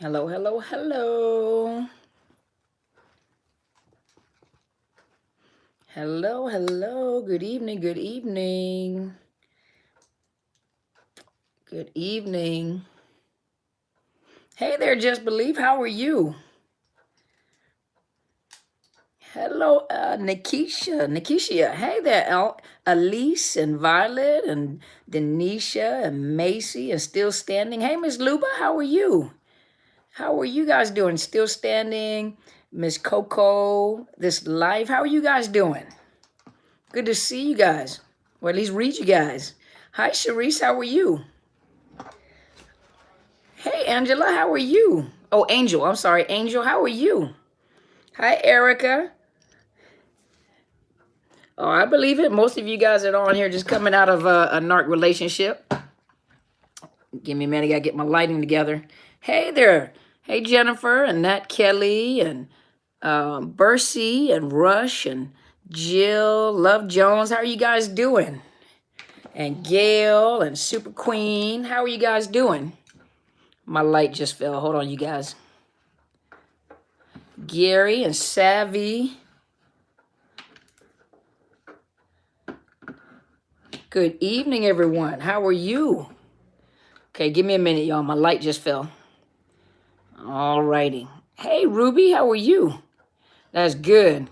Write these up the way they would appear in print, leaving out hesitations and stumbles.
Hello, hello, hello. Hello, hello. Good evening, good evening. Good evening. Hey there, Just Believe. How are you? Hello, Nikisha. Nikisha. Hey there, Elise and Violet and Denisha and Macy and Still Standing. Hey, Miss Luba, how are you? How are you guys doing? Still Standing, Miss Coco, this live. How are you guys doing? Good to see you guys. Or at least read you guys. Hi, Sharice. How are you? Hey, Angela. How are you? Oh, Angel. I'm sorry. Angel, how are you? Hi, Erica. Oh, I believe it. Most of you guys that are on here just coming out of a narc relationship. Give me a minute. I got to get my lighting together. Hey there. Hey, Jennifer and Nat Kelly and Bercy and Rush and Jill, Love Jones. How are you guys doing? And Gail and Super Queen. How are you guys doing? My light just fell. Hold on, you guys. Gary and Savvy. Good evening, everyone. How are you? Okay, give me a minute, y'all. My light just fell. All righty. Hey, Ruby, how are you? That's good.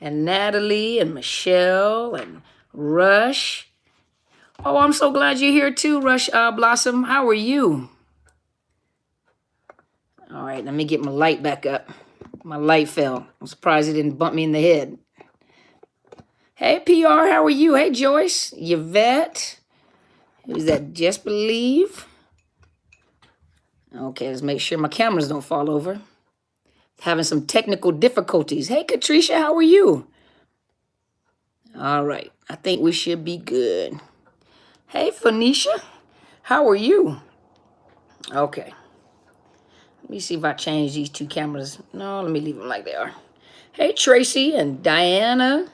And Natalie and Michelle and Rush. Oh, I'm so glad you're here too, Rush Blossom. How are you? All right, let me get my light back up. My light fell. I'm surprised it didn't bump me in the head. Hey, PR, how are you? Hey, Joyce, Yvette. Who's that? Just Believe. Okay, let's make sure my cameras don't fall over. Having some technical difficulties. Hey, Katricia, how are you? All right, I think we should be good. Hey, Phoenicia, how are you? Okay, let me see if I change these two cameras. No, let me leave them like they are. Hey, Tracy and Diana.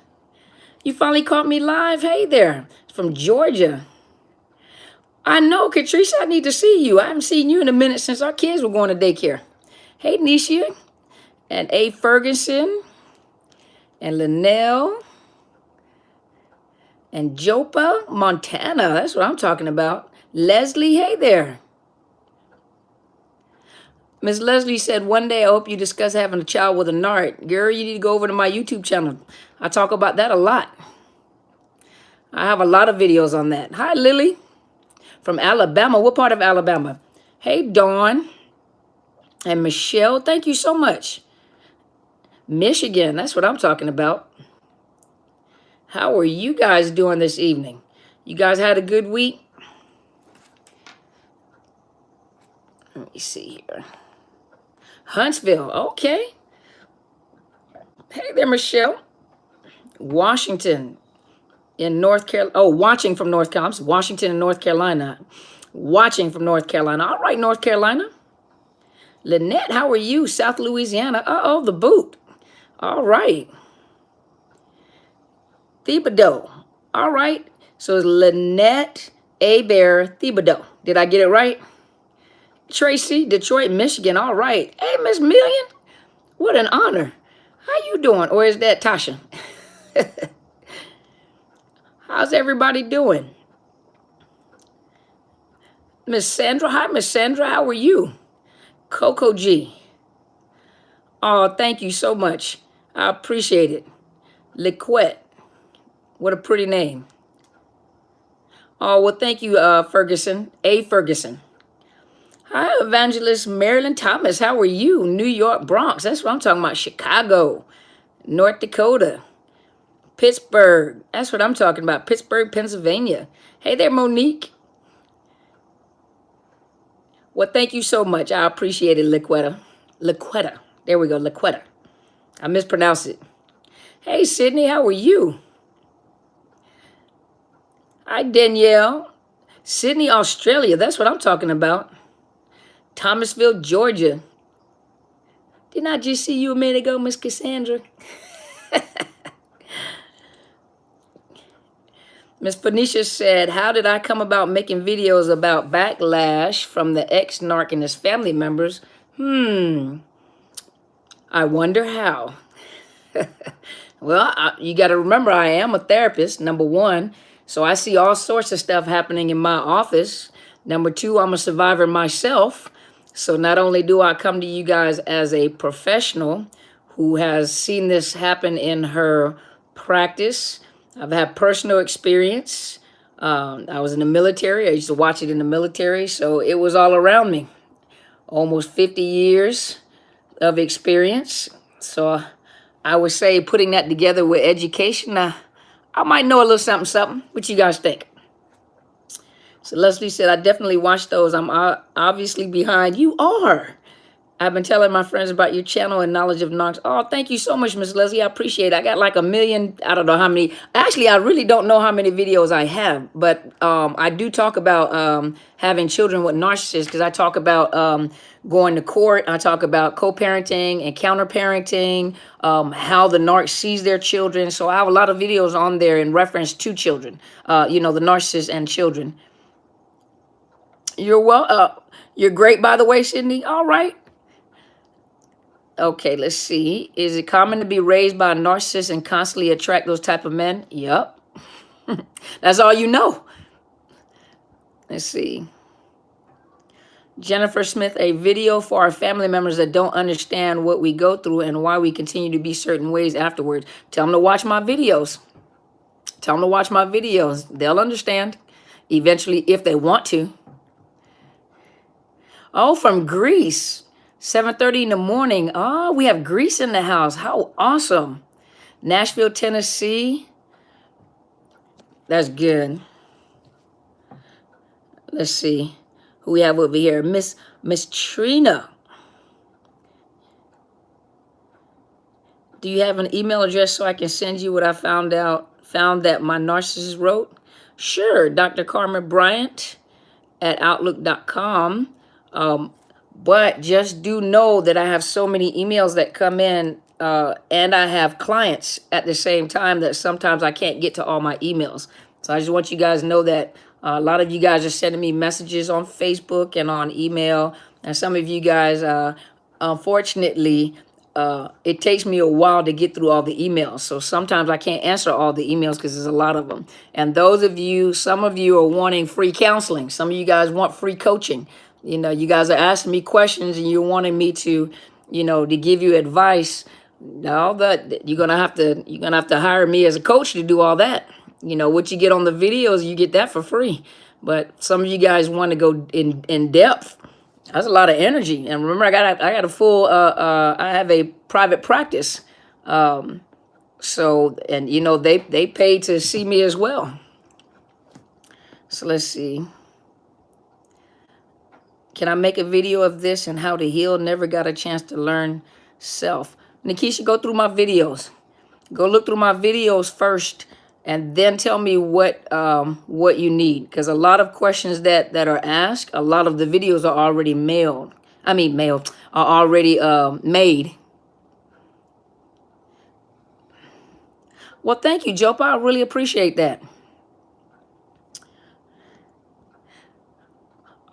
You finally caught me live. Hey there, from Georgia. I know, Katricia, I need to see you. I haven't seen you in a minute since our kids were going to daycare. Hey, Nisha and A. Ferguson and Linnell and Jopa, Montana. That's what I'm talking about. Leslie, hey there. Miss Leslie said, one day I hope you discuss having a child with a narc. Girl, you need to go over to my YouTube channel. I talk about that a lot. I have a lot of videos on that. Hi, Lily from Alabama. What part of Alabama? Hey, Dawn and Michelle. Thank you so much. Michigan, that's what I'm talking about. How are you guys doing this evening? You guys had a good week? Let me see here. Huntsville, okay. Hey there, Michelle. Washington in North Carolina. Oh, watching from North Carolina. Washington and North Carolina. Watching from North Carolina. All right, North Carolina. Lynette, how are you? South Louisiana. Uh-oh, the boot. All right. Thibodeau. All right. So it's Lynette Bear Thibodeau. Did I get it right? Tracy, Detroit, Michigan. All right. Hey, Miss Million. What an honor. How you doing? Or is that Tasha? How's everybody doing? Miss Sandra. Hi, Miss Sandra. How are you? Coco G. Oh, thank you so much. I appreciate it. Liquette. What a pretty name. Oh, well, thank you, Ferguson. A. Ferguson. Hi, Evangelist Marilyn Thomas. How are you? New York, Bronx. That's what I'm talking about. Chicago, North Dakota, Pittsburgh. That's what I'm talking about. Pittsburgh, Pennsylvania. Hey there, Monique. Well, thank you so much. I appreciate it, Liquetta. Liquetta. There we go, Liquetta. I mispronounced it. Hey, Sydney, how are you? Hi, Danielle. Sydney, Australia. That's what I'm talking about. Thomasville, Georgia. Didn't I just see you a minute ago, Miss Cassandra? Miss Phoenicia said, how did I come about making videos about backlash from the ex-narc and his family members? I wonder how. Well, you got to remember, I am a therapist, number one. So I see all sorts of stuff happening in my office. Number two, I'm a survivor myself. So not only do I come to you guys as a professional who has seen this happen in her practice, I've had personal experience. I was in the military. I used to watch it in the military. So it was all around me. Almost 50 years of experience. So I would say putting that together with education, I might know a little something, something. What you guys think? So Leslie said, I definitely watched those. I'm obviously behind. You are. I've been telling my friends about your channel and knowledge of Knox. Oh, thank you so much, Miss Leslie. I appreciate it. I got like 1 million. I don't know how many. Actually, I really don't know how many videos I have. But I do talk about having children with narcissists because I talk about going to court. I talk about co-parenting and counter-parenting, how the narc sees their children. So I have a lot of videos on there in reference to children, the narcissist and children. You're well. You're great, by the way, Sydney. All right. Okay, let's see. Is it common to be raised by a narcissist and constantly attract those type of men? Yep. That's all you know. Let's see. Jennifer Smith, a video for our family members that don't understand what we go through and why we continue to be certain ways afterwards. Tell them to watch my videos. Tell them to watch my videos. They'll understand eventually if they want to. Oh, from Greece. 7:30 in the morning. Oh, we have Greece in the house. How awesome. Nashville, Tennessee. That's good. Let's see who we have over here. Miss Trina. Do you have an email address so I can send you what I found that my narcissist wrote? Sure, Dr. Carmen Bryant at outlook.com. But just do know that I have so many emails that come in and I have clients at the same time that sometimes I can't get to all my emails. So I just want you guys to know that a lot of you guys are sending me messages on Facebook and on email. And some of you guys, unfortunately, it takes me a while to get through all the emails. So sometimes I can't answer all the emails because there's a lot of them. And some of you are wanting free counseling. Some of you guys want free coaching. You guys are asking me questions and you're wanting me to, to give you advice. All that you're gonna have to hire me as a coach to do all that. What you get on the videos, you get that for free. But some of you guys want to go in depth. That's a lot of energy. And remember, I got a full I have a private practice. So they pay to see me as well. So let's see. Can I make a video of this and how to heal? Never got a chance to learn self. Nikisha, go through my videos. Go look through my videos first and then tell me what you need. Because a lot of questions that are asked, a lot of the videos are already are already made. Well, thank you, Jopa. I really appreciate that.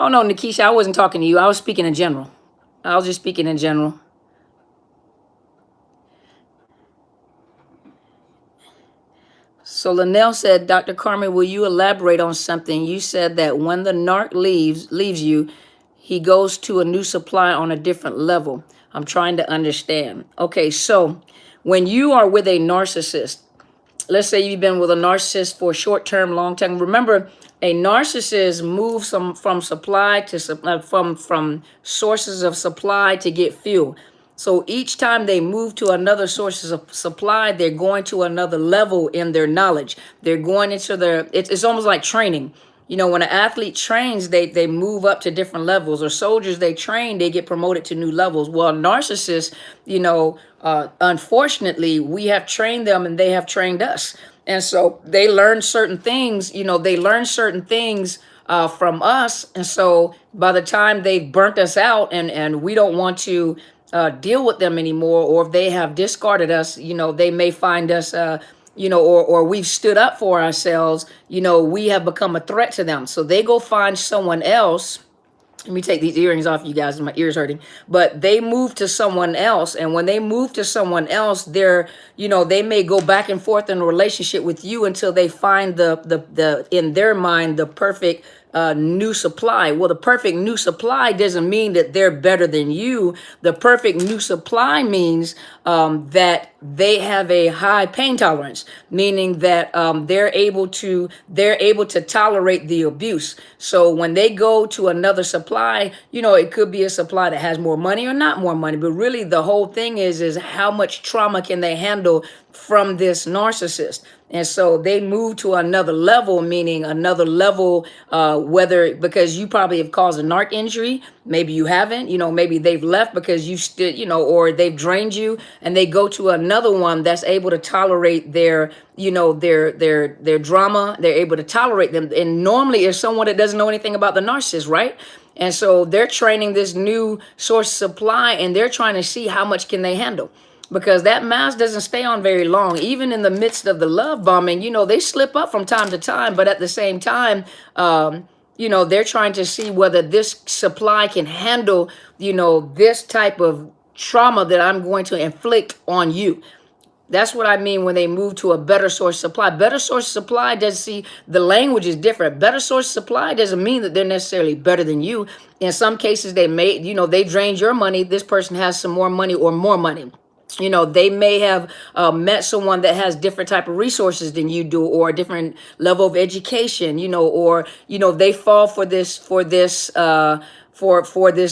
Oh, no, Nikisha, I wasn't talking to you. I was speaking in general. I was just speaking in general. So Linnell said, Dr. Carmen, will you elaborate on something? You said that when the narc leaves you, he goes to a new supply on a different level. I'm trying to understand. Okay, so when you are with a narcissist, let's say you've been with a narcissist for short term, long term. Remember, a narcissist moves from supply to from sources of supply to get fuel. So each time they move to another sources of supply, they're going to another level in their knowledge. They're going into it's almost like training. When an athlete trains, they move up to different levels, or soldiers, they train, they get promoted to new levels. Well, narcissists, unfortunately, we have trained them and they have trained us. And so they learn certain things, from us. And so by the time they've burnt us out and we don't want to deal with them anymore, or if they have discarded us, they may find us or we've stood up for ourselves, we have become a threat to them. So they go find someone else. Let me take these earrings off, you guys. My ears hurting. But they move to someone else, and when they move to someone else, they may go back and forth in a relationship with you until they find the in their mind the perfect new supply. Well, the perfect new supply doesn't mean that they're better than you. The perfect new supply means that they have a high pain tolerance, meaning that they're able to tolerate the abuse. So when they go to another supply, it could be a supply that has more money or not more money, but really the whole thing is how much trauma can they handle from this narcissist. And so they move to another level, meaning another level, whether because you probably have caused a narc injury, maybe you haven't, maybe they've left because you stood, or they've drained you, and they go to another one that's able to tolerate their drama. They're able to tolerate them. And normally it's someone that doesn't know anything about the narcissist, right? And so they're training this new source supply, and they're trying to see how much can they handle, because that mask doesn't stay on very long. Even in the midst of the love bombing, they slip up from time to time, but at the same time, they're trying to see whether this supply can handle, this type of trauma that I'm going to inflict on you. That's what I mean when they move to a better source supply. Better source supply doesn't see the language is different. Better source supply doesn't mean that they're necessarily better than you. In some cases, they drained your money. This person has some more money or more money. They may have met someone that has different type of resources than you do, or a different level of education, or they fall for this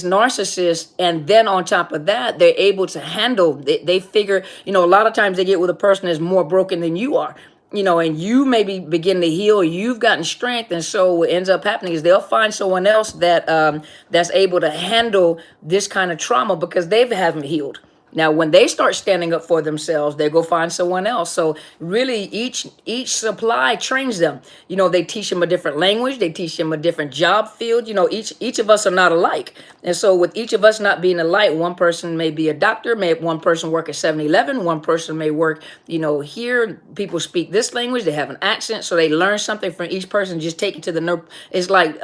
narcissist, and then on top of that, they're able to handle. They figure, a lot of times they get with a person that's more broken than you are. And you maybe begin to heal, you've gotten strength. And so what ends up happening is they'll find someone else that's able to handle this kind of trauma because they haven't healed. Now, when they start standing up for themselves, they go find someone else. So really, each supply trains them. They teach them a different language. They teach them a different job field. Each of us are not alike. And so with each of us not being alike, one person may be a doctor, one person work at 7-Eleven, one person may work, here. People speak this language. They have an accent. So they learn something from each person, just take it to the, it's like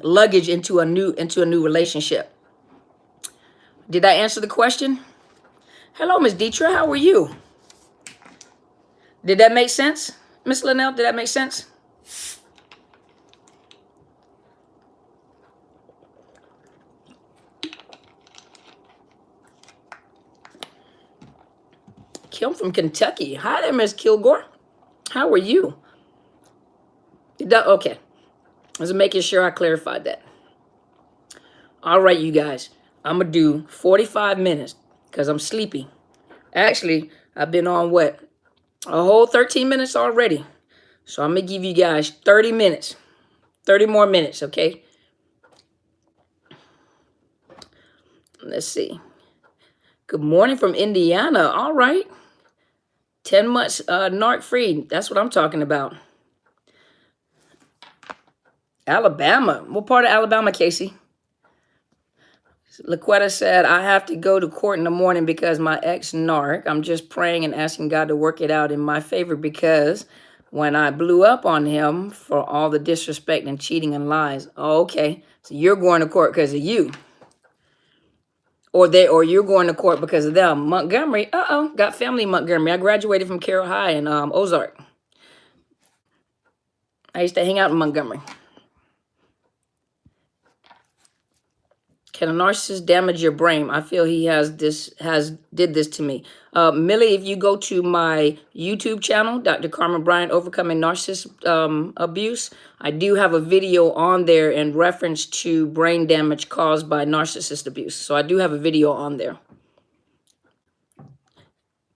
luggage into a new relationship. Did I answer the question? Hello, Miss Deetra. How are you? Did that make sense? Miss Linnell, did that make sense? Kim from Kentucky. Hi there, Miss Kilgore. How are you? Okay. I was making sure I clarified that. All right, you guys. I'm going to do 45 minutes because I'm sleepy. Actually, I've been on what? A whole 13 minutes already. So I'm going to give you guys 30 minutes. 30 more minutes, okay? Let's see. Good morning from Indiana. All right. 10 months narc free. That's what I'm talking about. Alabama. What part of Alabama, Casey? Laquetta said, I have to go to court in the morning because my ex-narc. I'm just praying and asking God to work it out in my favor, because when I blew up on him for all the disrespect and cheating and lies. Oh, okay. So you're going to court because of you. Or you're going to court because of them. Montgomery, got family in Montgomery. I graduated from Carroll High in Ozark. I used to hang out in Montgomery. Can a narcissist damage your brain? I feel he did this to me. Millie, if you go to my YouTube channel, Dr. Carmen Bryant, Overcoming Narcissist Abuse, I do have a video on there in reference to brain damage caused by narcissist abuse. So I do have a video on there.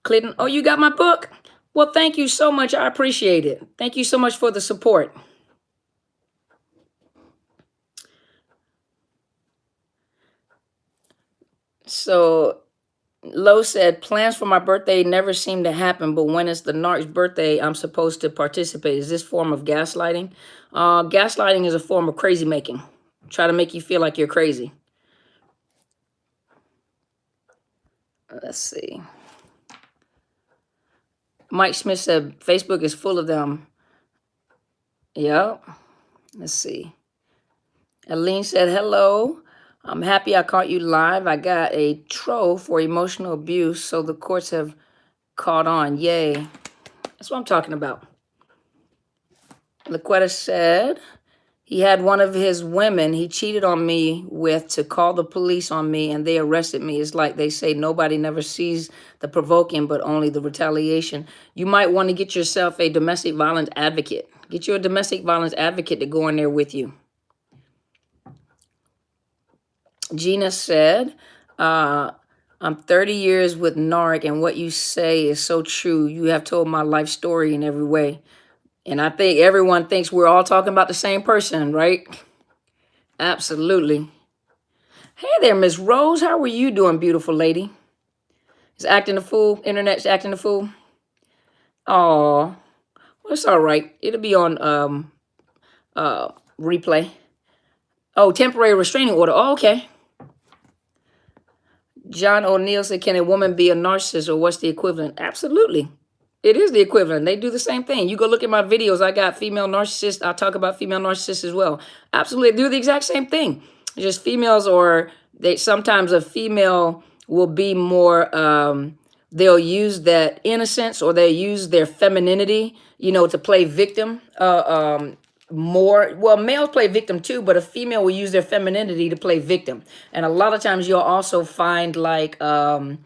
Clinton, oh, you got my book? Well, thank you so much. I appreciate it. Thank you so much for the support. So Lo said, plans for my birthday never seem to happen, but when it's the narc's birthday, I'm supposed to participate. Is this form of gaslighting? Gaslighting is a form of crazy making. Try to make you feel like you're crazy. Let's see. Mike Smith said Facebook is full of them. Yep. Let's see. Aline said, hello. I'm happy I caught you live. I got a troll for emotional abuse, so the courts have caught on. Yay. That's what I'm talking about. Laquetta said he had one of his women he cheated on me with to call the police on me, and they arrested me. It's like they say nobody never sees the provoking, but only the retaliation. You might want to get yourself a domestic violence advocate. Get you a domestic violence advocate to go in there with you. Gina said, I'm 30 years with NARC, and what you say is so true. You have told my life story in every way. And I think everyone thinks we're all talking about the same person, right? Absolutely. Hey there, Miss Rose. How are you doing, beautiful lady? Is acting a fool? Internet's acting a fool? Oh, well, it's all right. It'll be on replay. Oh, temporary restraining order. Oh, okay. John O'Neill said, can a woman be a narcissist, or what's the equivalent? Absolutely. It is the equivalent. They do the same thing. You go look at my videos. I got female narcissists. I talk about female narcissists as well. Absolutely. They do the exact same thing. Just females, or they sometimes a female will be more, they'll use that innocence, or they'll use their femininity, to play victim more. Well, males play victim too, but a female will use their femininity to play victim. And a lot of times you'll also find like a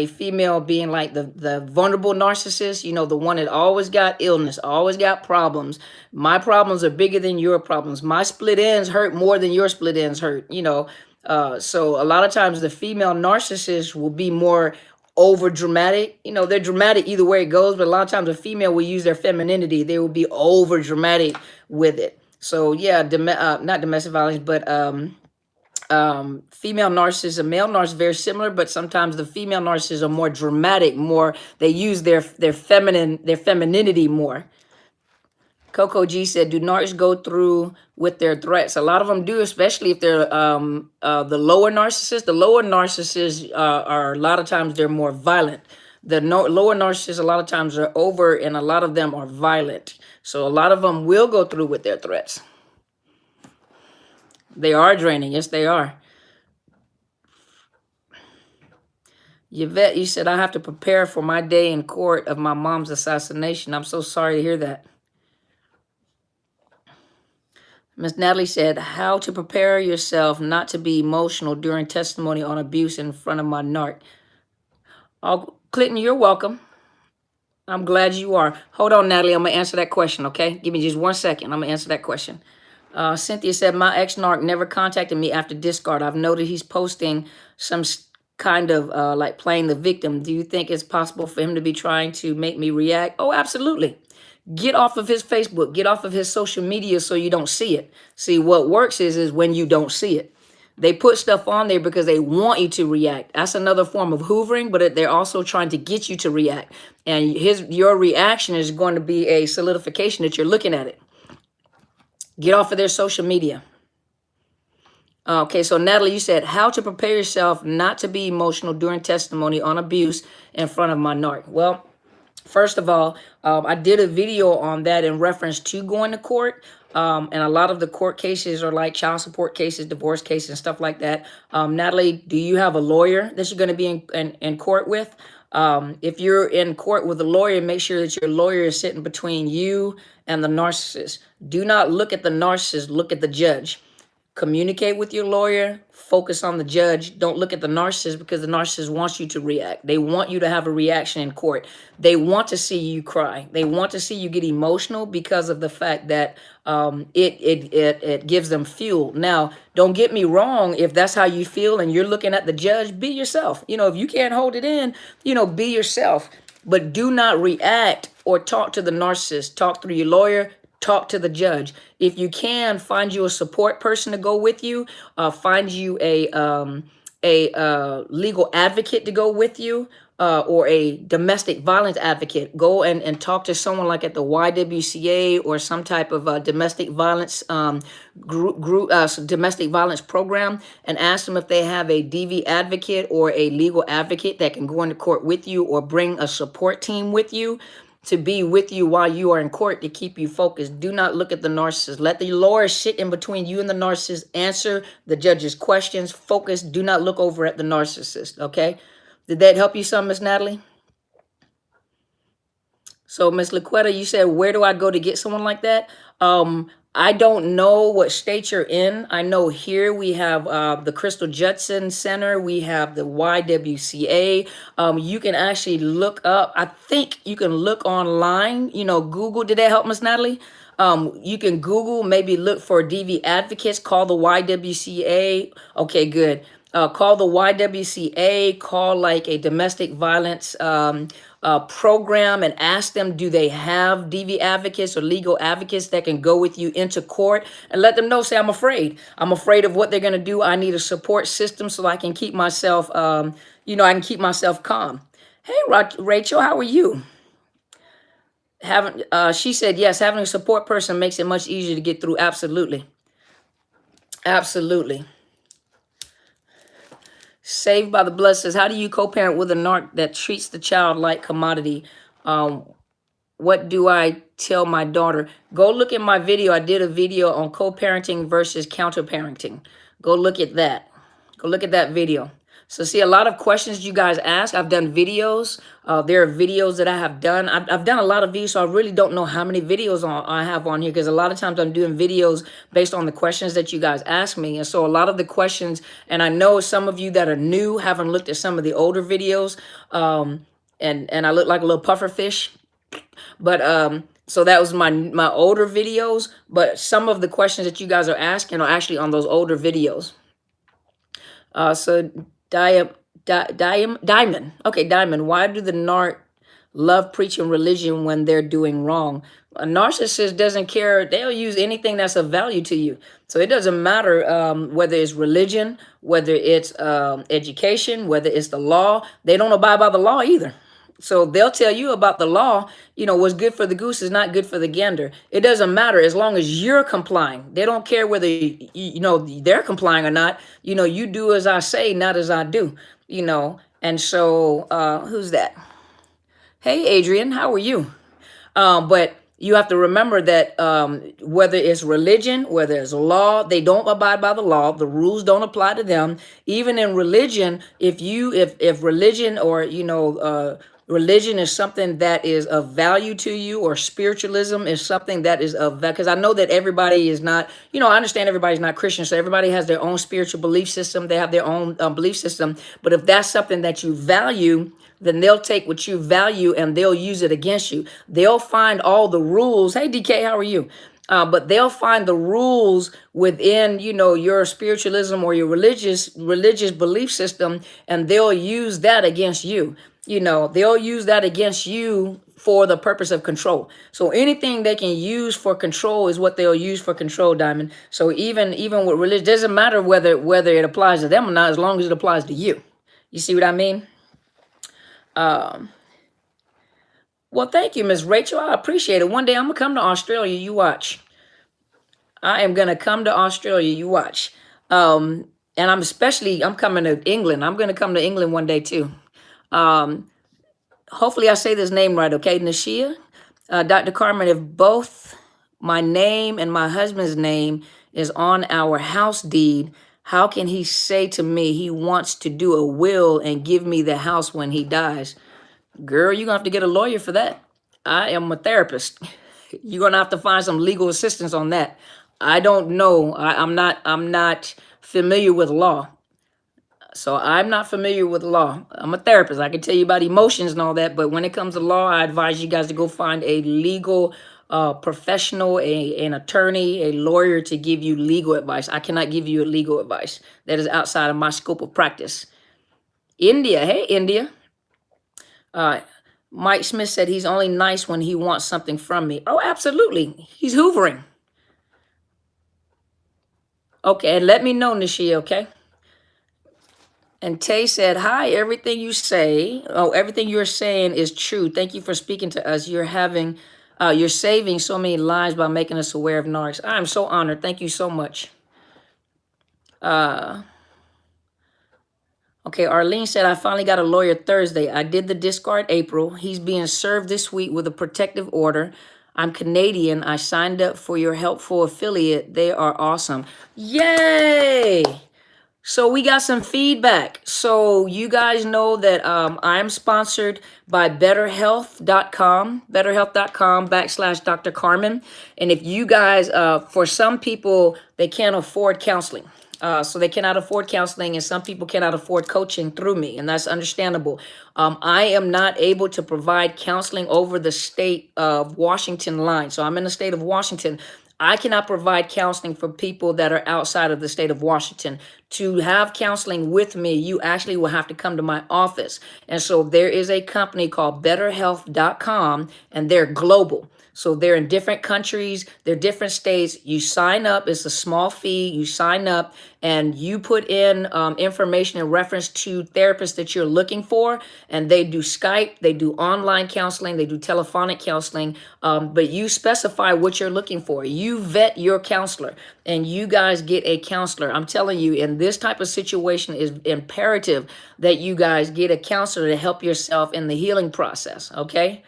female being like the vulnerable narcissist, the one that always got illness, always got problems. My problems are bigger than your problems. My split ends hurt more than your split ends hurt, so a lot of times the female narcissist will be more over dramatic. They're dramatic either way it goes, but a lot of times a female will use their femininity. They will be over dramatic with it. So yeah, not domestic violence, but female narcissists and male narcissists very similar, but sometimes the female narcissists are more dramatic, they use their femininity more. Coco G said, do narcs go through with their threats? A lot of them do, especially if they're the lower narcissists. The lower narcissists are a lot of times they're more violent. The lower narcissists a lot of times are over, and a lot of them are violent. So a lot of them will go through with their threats. They are draining. Yes, they are. Yvette, you said, I have to prepare for my day in court of my mom's assassination. I'm so sorry to hear that. Miss Natalie said, how to prepare yourself not to be emotional during testimony on abuse in front of my narc. Clinton, you're welcome. I'm glad you are. Hold on, Natalie. I'm going to answer that question, okay? Give me just 1 second. I'm going to answer that question. Cynthia said, my ex-narc never contacted me after discard. I've noted he's posting some kind of like playing the victim. Do you think it's possible for him to be trying to make me react? Oh, absolutely. Get off of his Facebook. Get off of his social media so you don't see it. See, what works is when you don't see it. They put stuff on there because they want you to react. That's another form of hoovering, but they're also trying to get you to react. And your reaction is going to be a solidification that you're looking at it. Get off of their social media. Okay, so Natalie, you said how to prepare yourself not to be emotional during testimony on abuse in front of my narc. Well, first of all, I did a video on that in reference to going to court. And a lot of the court cases are like child support cases, divorce cases, and stuff like that. Natalie, do you have a lawyer that you're going to be in court with? If you're in court with a lawyer, make sure that your lawyer is sitting between you and the narcissist. Do not look at the narcissist, look at the judge. Communicate with your lawyer, focus on the judge. Don't look at the narcissist, because the narcissist wants you to react. They want you to have a reaction in court. They want to see you cry. They want to see you get emotional because of the fact that it gives them fuel. Now, don't get me wrong. If that's how you feel and you're looking at the judge, be yourself. If you can't hold it in, be yourself. But do not react or talk to the narcissist. Talk through your lawyer. Talk to the judge. If you can, find you a support person to go with you. Find you a legal advocate to go with you. or a domestic violence advocate, go and talk to someone like at the YWCA or some type of domestic violence domestic violence program, and ask them if they have a DV advocate or a legal advocate that can go into court with you, or bring a support team with you to be with you while you are in court to keep you focused. Do not look at the narcissist. Let the lawyer sit in between you and the narcissist, answer the judge's questions, focus. Do not look over at the narcissist, okay? Did that help you some, Miss Natalie? So, Miss Laquetta, you said, where do I go to get someone like that? I don't know what state you're in. I know here we have the Crystal Judson Center. We have the YWCA. You can actually look up. I think you can look online. You know, Google. Did that help, Miss Natalie? You can Google, maybe look for DV advocates. Call the YWCA. Okay, good. Call the YWCA. Call like a domestic violence program and ask them, do they have DV advocates or legal advocates that can go with you into court, and let them know, say, I'm afraid of what they're going to do. I need a support system so I can keep myself, I can keep myself calm. Hey, Rachel, how are you? She said, yes, having a support person makes it much easier to get through. Absolutely. Absolutely. Saved by the Blood says, how do you co-parent with a narc that treats the child like commodity? What do I tell my daughter? Go look at my video. I did a video on co-parenting versus counter-parenting. Go look at that. Go look at that video. So see, a lot of questions you guys ask, I've done videos. There are videos that I have done. I've done a lot of videos, so I really don't know how many videos I have on here, because a lot of times I'm doing videos based on the questions that you guys ask me. And so a lot of the questions, and I know some of you that are new haven't looked at some of the older videos, and I look like a little puffer fish. But so that was my older videos, but some of the questions that you guys are asking are actually on those older videos. So Diamond. Okay, Diamond, why do the narc love preaching religion when they're doing wrong? A narcissist doesn't care. They'll use anything that's of value to you. So it doesn't matter whether it's religion, whether it's education, whether it's the law. They don't abide by the law either. So they'll tell you about the law, what's good for the goose is not good for the gander. It doesn't matter as long as you're complying. They don't care whether, they're complying or not. You do as I say, not as I do, And so who's that? Hey, Adrian, how are you? But you have to remember that whether it's religion, whether it's law, they don't abide by the law. The rules don't apply to them. Even in religion, if religion or, religion is something that is of value to you, or spiritualism is something that is of value, because I know that everybody is not, I understand everybody's not Christian, so everybody has their own spiritual belief system. They have their own belief system. But if that's something that you value, then they'll take what you value and they'll use it against you. They'll find all the rules. Hey, DK, how are you? But they'll find the rules within, your spiritualism or your religious belief system, and they'll use that against you. They'll use that against you for the purpose of control. So anything they can use for control is what they'll use for control, Diamond. So even with religion, doesn't matter whether it applies to them or not, as long as it applies to you. You see what I mean? Well, thank you, Miss Rachel. I appreciate it. One day I'm going to come to Australia. You watch. I am going to come to Australia. You watch. And I'm coming to England. I'm going to come to England one day too. Hopefully I say this name right, okay? Nashia, Dr. Carmen, if both my name and my husband's name is on our house deed, how can he say to me he wants to do a will and give me the house when he dies? Girl, you're going to have to get a lawyer for that. I am a therapist. You're going to have to find some legal assistance on that. I don't know. I'm not familiar with law. So I'm not familiar with law. I'm a therapist. I can tell you about emotions and all that. But when it comes to law, I advise you guys to go find a legal professional, an attorney, a lawyer to give you legal advice. I cannot give you legal advice. That is outside of my scope of practice. India. Hey, India. Mike Smith said he's only nice when he wants something from me. Oh, absolutely. He's hoovering. Okay, and let me know, Nishia, okay? And Tay said, "Hi, everything you say, everything you're saying is true. Thank you for speaking to us. You're saving so many lives by making us aware of narcs." I'm so honored. Thank you so much. Okay, Arlene said, "I finally got a lawyer Thursday. I did the discard April. He's being served this week with a protective order. I'm Canadian. I signed up for your helpful affiliate. They are awesome." Yay! So we got some feedback. So you guys know that I am sponsored by BetterHealth.com, BetterHealth.com/Dr. Carmen. And if you guys, for some people, they can't afford counseling. So they cannot afford counseling, and some people cannot afford coaching through me, and that's understandable. I am not able to provide counseling over the state of Washington line. So I'm in the state of Washington. I cannot provide counseling for people that are outside of the state of Washington. To have counseling with me, you actually will have to come to my office. And so there is a company called BetterHealth.com, and they're global. So they're in different countries, they're different states. You sign up, it's a small fee. You sign up and you put in information in reference to therapists that you're looking for. And they do Skype, they do online counseling, they do telephonic counseling. But you specify what you're looking for. You vet your counselor and you guys get a counselor. I'm telling you, in this type of situation, is imperative that you guys get a counselor to help yourself in the healing process, okay?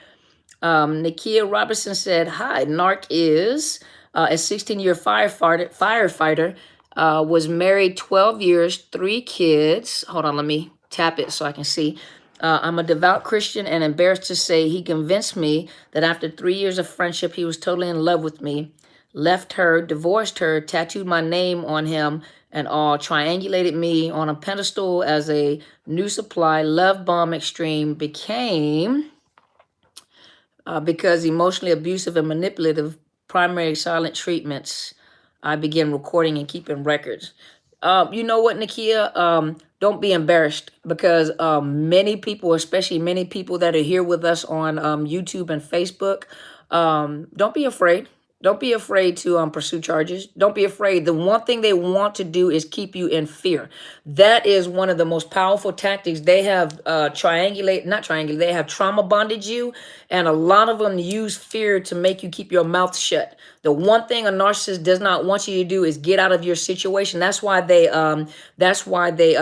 Nakia Robertson said, "Hi, NARC is a 16-year firefighter, was married 12 years, 3 kids." Hold on, let me tap it so I can see. "I'm a devout Christian and embarrassed to say he convinced me that after 3 years of friendship, he was totally in love with me. Left her, divorced her, tattooed my name on him and all, triangulated me on a pedestal as a new supply, love bomb extreme, became... because emotionally abusive and manipulative, primary silent treatments, I began recording and keeping records." You know what, Nakia? Don't be embarrassed, because many people, especially many people that are here with us on YouTube and Facebook, don't be afraid. Don't be afraid to pursue charges. Don't be afraid. The one thing they want to do is keep you in fear. That is one of the most powerful tactics. They have they have trauma bonded you, and a lot of them use fear to make you keep your mouth shut. The one thing a narcissist does not want you to do is get out of your situation. That's why they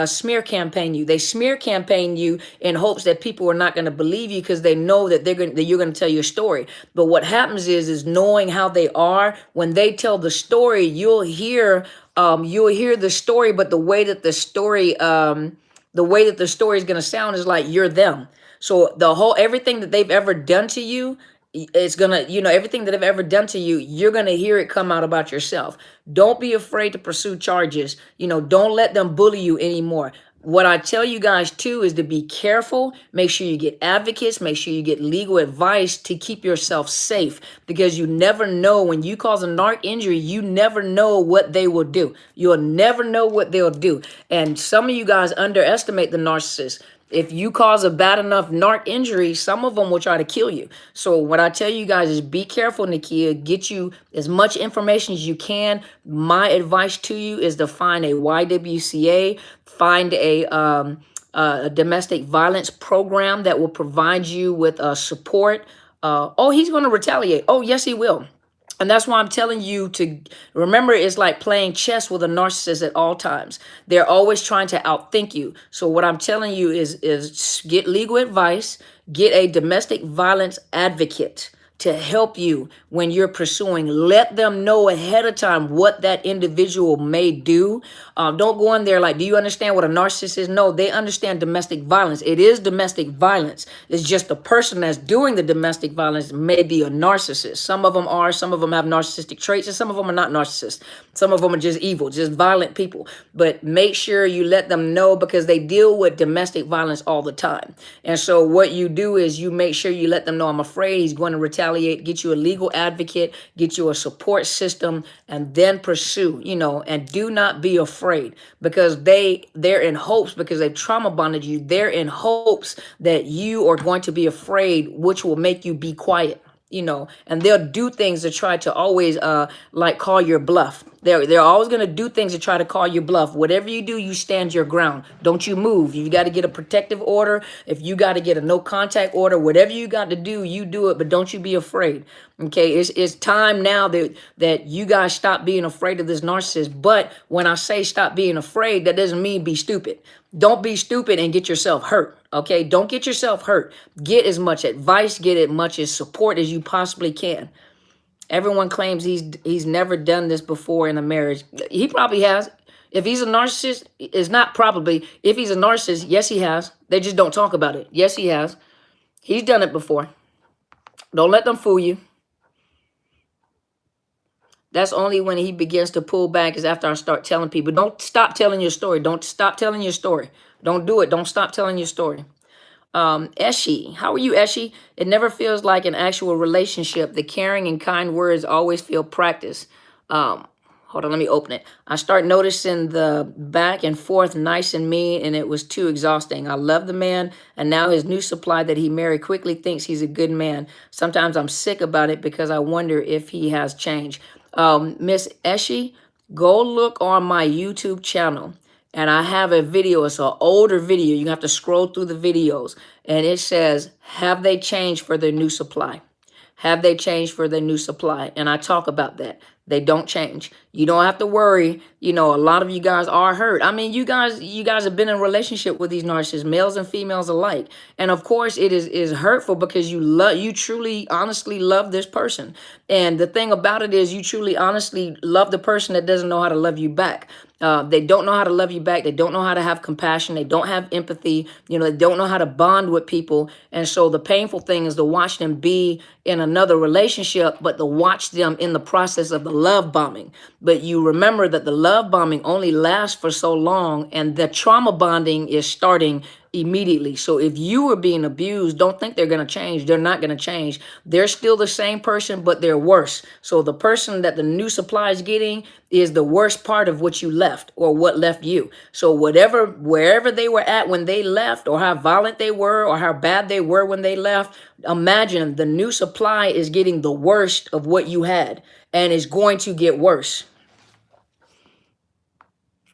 smear campaign you. They smear campaign you in hopes that people are not going to believe you, because they know that you're going to tell your story. But what happens is knowing how they are, when they tell the story, you'll hear the story, but the way that the story is going to sound is like you're them. So everything that they've ever done to you, it's gonna, everything that they've ever done to you, you're gonna hear it come out about yourself. Don't be afraid to pursue charges. Don't let them bully you anymore. What I tell you guys too is to be careful. Make sure you get advocates. Make sure you get legal advice to keep yourself safe, because you never know, when you cause a narc injury, you never know what they will do. You'll never know what they'll do. And some of you guys underestimate the narcissist. If you cause a bad enough narc injury, some of them will try to kill you. So what I tell you guys is be careful, Nakia. Get you as much information as you can. My advice to you is to find a YWCA, find a domestic violence program that will provide you with support. He's going to retaliate. Oh, yes, he will. And that's why I'm telling you to remember, it's like playing chess with a narcissist at all times. They're always trying to outthink you. So what I'm telling you is get legal advice, get a domestic violence advocate to help you when you're pursuing. Let them know ahead of time what that individual may do. Don't go in there like, do you understand what a narcissist is? No, they understand domestic violence. It is domestic violence. It's just the person that's doing the domestic violence may be a narcissist. Some of them are, some of them have narcissistic traits, and some of them are not narcissists. Some of them are just evil, just violent people. But make sure you let them know, because they deal with domestic violence all the time. And so what you do is you make sure you let them know, I'm afraid he's going to retaliate, get you a legal advocate, get you a support system, and then pursue, and do not be afraid, because they're in hopes, because they've trauma bonded you. They're in hopes that you are going to be afraid, which will make you be quiet. And they'll do things to try to always call your bluff. They're always going to do things to try to call your bluff. Whatever you do, you stand your ground. Don't you move. You got to get a protective order. If you got to get a no contact order, whatever you got to do, you do it. But don't you be afraid. Okay, it's time now that you guys stop being afraid of this narcissist. But when I say stop being afraid, that doesn't mean be stupid. Don't be stupid and get yourself hurt. Okay, don't get yourself hurt. Get as much advice, get as much as support as you possibly can. Everyone claims he's never done this before in a marriage. He probably has. If he's a narcissist, it's not probably. If he's a narcissist, yes, he has. They just don't talk about it. Yes, he has. He's done it before. Don't let them fool you. That's only when he begins to pull back is after I start telling people. Don't stop telling your story. Don't stop telling your story. Don't do it. Don't stop telling your story. Estey, how are you, Estey? It never feels like an actual relationship. The caring and kind words always feel practiced. Hold on, let me open it. I start noticing the back and forth nice and mean, and it was too exhausting. I love the man, and now his new supply that he married quickly thinks he's a good man. Sometimes I'm sick about it because I wonder if he has changed. Miss Estey, go look on my YouTube channel. And I have a video. It's an older video. You have to scroll through the videos. And it says, have they changed for their new supply? Have they changed for their new supply? And I talk about that. They don't change. You don't have to worry. You know, a lot of you guys are hurt. I mean, you guys have been in a relationship with these narcissists, males and females alike. And of course, it is hurtful because you truly, honestly love this person. And the thing about it is you truly, honestly love the person that doesn't know how to love you back. They don't know how to love you back. They don't know how to have compassion. They don't have empathy. You know, they don't know how to bond with people. And so the painful thing is to watch them be in another relationship, but to watch them in the process of the love bombing. But you remember that the love bombing only lasts for so long, and the trauma bonding is starting immediately. So if you were being abused, don't think they're going to change. They're not going to change. They're still the same person, but they're worse. So the person that the new supply is getting is the worst part of what you left or what left you. So wherever they were at when they left, or how violent they were or how bad they were when they left, imagine the new supply is getting the worst of what you had and is going to get worse.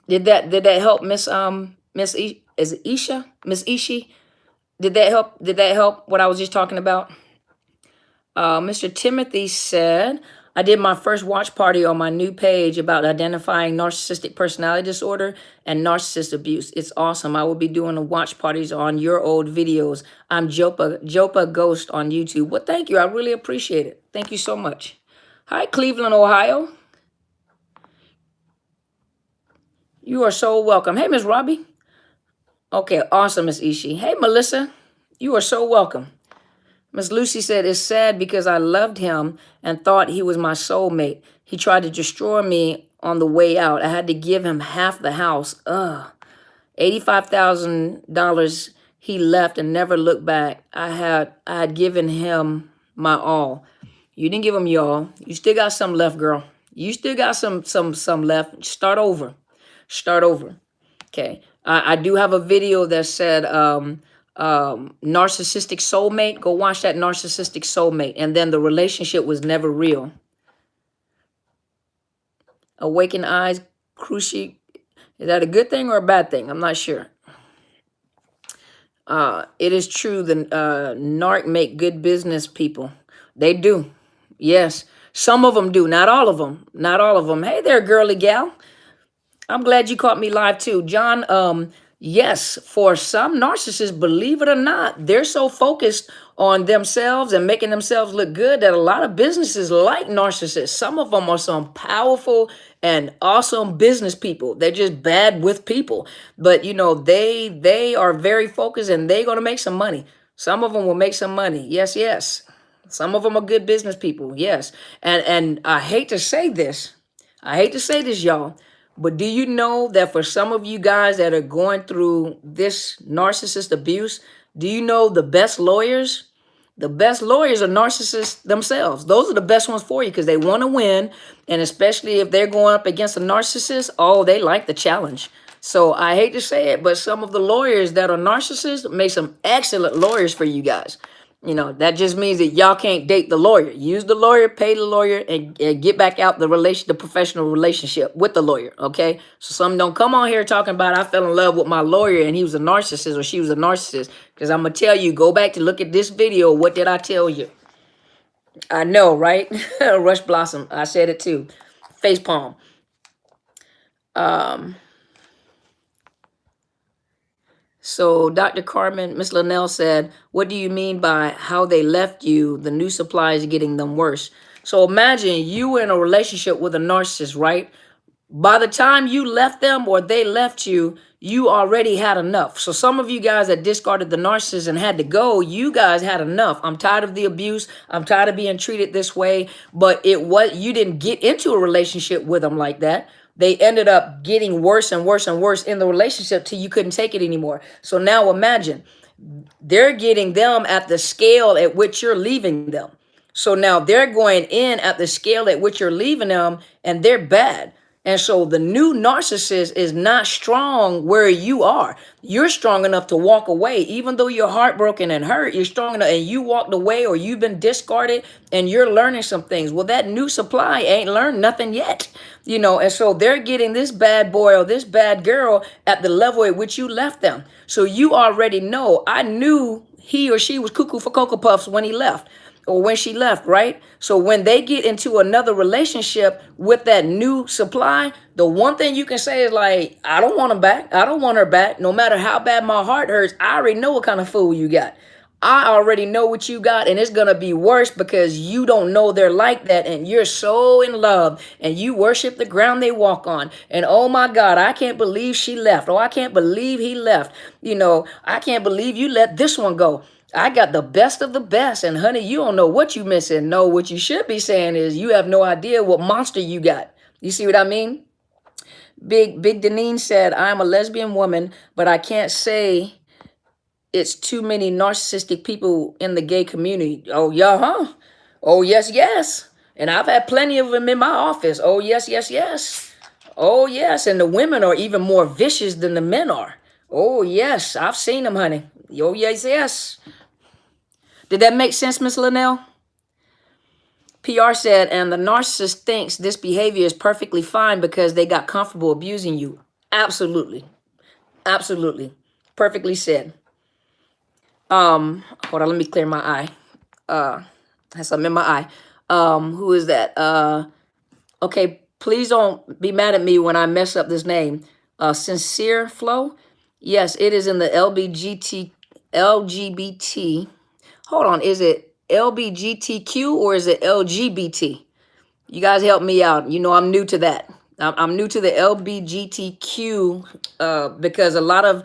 Did that help, is it Isha? Miss Ishi? Did that help? Did that help what I was just talking about? Mr. Timothy said, I did my first watch party on my new page about identifying narcissistic personality disorder and narcissist abuse. It's awesome. I will be doing the watch parties on your old videos. I'm Jopa Ghost on YouTube. Well, thank you. I really appreciate it. Thank you so much. Hi, Cleveland, Ohio. You are so welcome. Hey, Miss Robbie. Okay, awesome, Miss Ishi. Hey, Melissa. You are so welcome. Miss Lucy said, it's sad because I loved him and thought he was my soulmate. He tried to destroy me on the way out. I had to give him half the house. $85,000 he left and never looked back. I had given him my all. You didn't give him your all. You still got some left, girl. You still got some left. Start over. Start over. Okay. I do have a video that said narcissistic soulmate. Go watch that narcissistic soulmate. And then the relationship was never real. Awakened eyes, cruci. Is that a good thing or a bad thing? I'm not sure. It is true. The narc make good business people. They do. Yes. Some of them do. Not all of them. Not all of them. Hey there, girly gal. I'm glad you caught me live too. John, yes, for some narcissists, believe it or not, they're so focused on themselves and making themselves look good that a lot of businesses like narcissists. Some of them are some powerful and awesome business people. They're just bad with people. But, you know, they are very focused and they're going to make some money. Some of them will make some money. Yes, yes. Some of them are good business people. Yes. And I hate to say this. Y'all. But do you know that for some of you guys that are going through this narcissist abuse, do you know the best lawyers? The best lawyers are narcissists themselves. Those are the best ones for you because they want to win. And especially if they're going up against a narcissist, oh, they like the challenge. So I hate to say it, but some of the lawyers that are narcissists make some excellent lawyers for you guys. You know, that just means that y'all can't date the lawyer. Use the lawyer, pay the lawyer, and get back out the professional relationship with the lawyer. Okay. So some don't come on here talking about I fell in love with my lawyer and he was a narcissist or she was a narcissist. Because I'm gonna tell you, go back to look at this video. What did I tell you? I know, right? Rush Blossom. I said it too. Face palm. So Dr. Carmen, Miss Linnell said, what do you mean by how they left you? The new supply is getting them worse. So imagine you were in a relationship with a narcissist, right? By the time you left them or they left you, you already had enough. So some of you guys that discarded the narcissist and had to go, you guys had enough. I'm tired of the abuse. I'm tired of being treated this way. But you didn't get into a relationship with them like that. They ended up getting worse and worse and worse in the relationship till you couldn't take it anymore. So now imagine they're getting them at the scale at which you're leaving them. So now they're going in at the scale at which you're leaving them, and they're bad. And so the new narcissist is not strong where you are. You're strong enough to walk away. Even though you're heartbroken and hurt, you're strong enough and you walked away or you've been discarded and you're learning some things. Well, that new supply ain't learned nothing yet. You know, and so they're getting this bad boy or this bad girl at the level at which you left them. So you already know, I knew he or she was cuckoo for Cocoa Puffs when he left or when she left, right? So when they get into another relationship with that new supply, the one thing you can say is like, I don't want him back. I don't want her back. No matter how bad my heart hurts, I already know what kind of fool you got. I already know what you got, and it's going to be worse because you don't know they're like that, and you're so in love, and you worship the ground they walk on. And oh my God, I can't believe she left. Oh, I can't believe he left. You know, I can't believe you let this one go. I got the best of the best, and honey, you don't know what you missing. No, what you should be saying is you have no idea what monster you got. You see what I mean? Big Deneen said, I'm a lesbian woman, but I can't say it's too many narcissistic people in the gay community. Oh, yeah, huh? Oh, yes, yes. And I've had plenty of them in my office. Oh, yes, yes, yes. Oh, yes. And the women are even more vicious than the men are. Oh, yes. I've seen them, honey. Oh, yes, yes. Did that make sense, Miss Linnell? PR said, and the narcissist thinks this behavior is perfectly fine because they got comfortable abusing you. Absolutely. Absolutely. Perfectly said. Hold on, let me clear my eye. Has something in my eye. Who is that? Okay, please don't be mad at me when I mess up this name. Sincere Flow. Yes, it is in the LGBT. Hold on, is it LBGTQ or is it LGBT? You guys help me out. You know, I'm new to that. I'm new to the LBGTQ because a lot of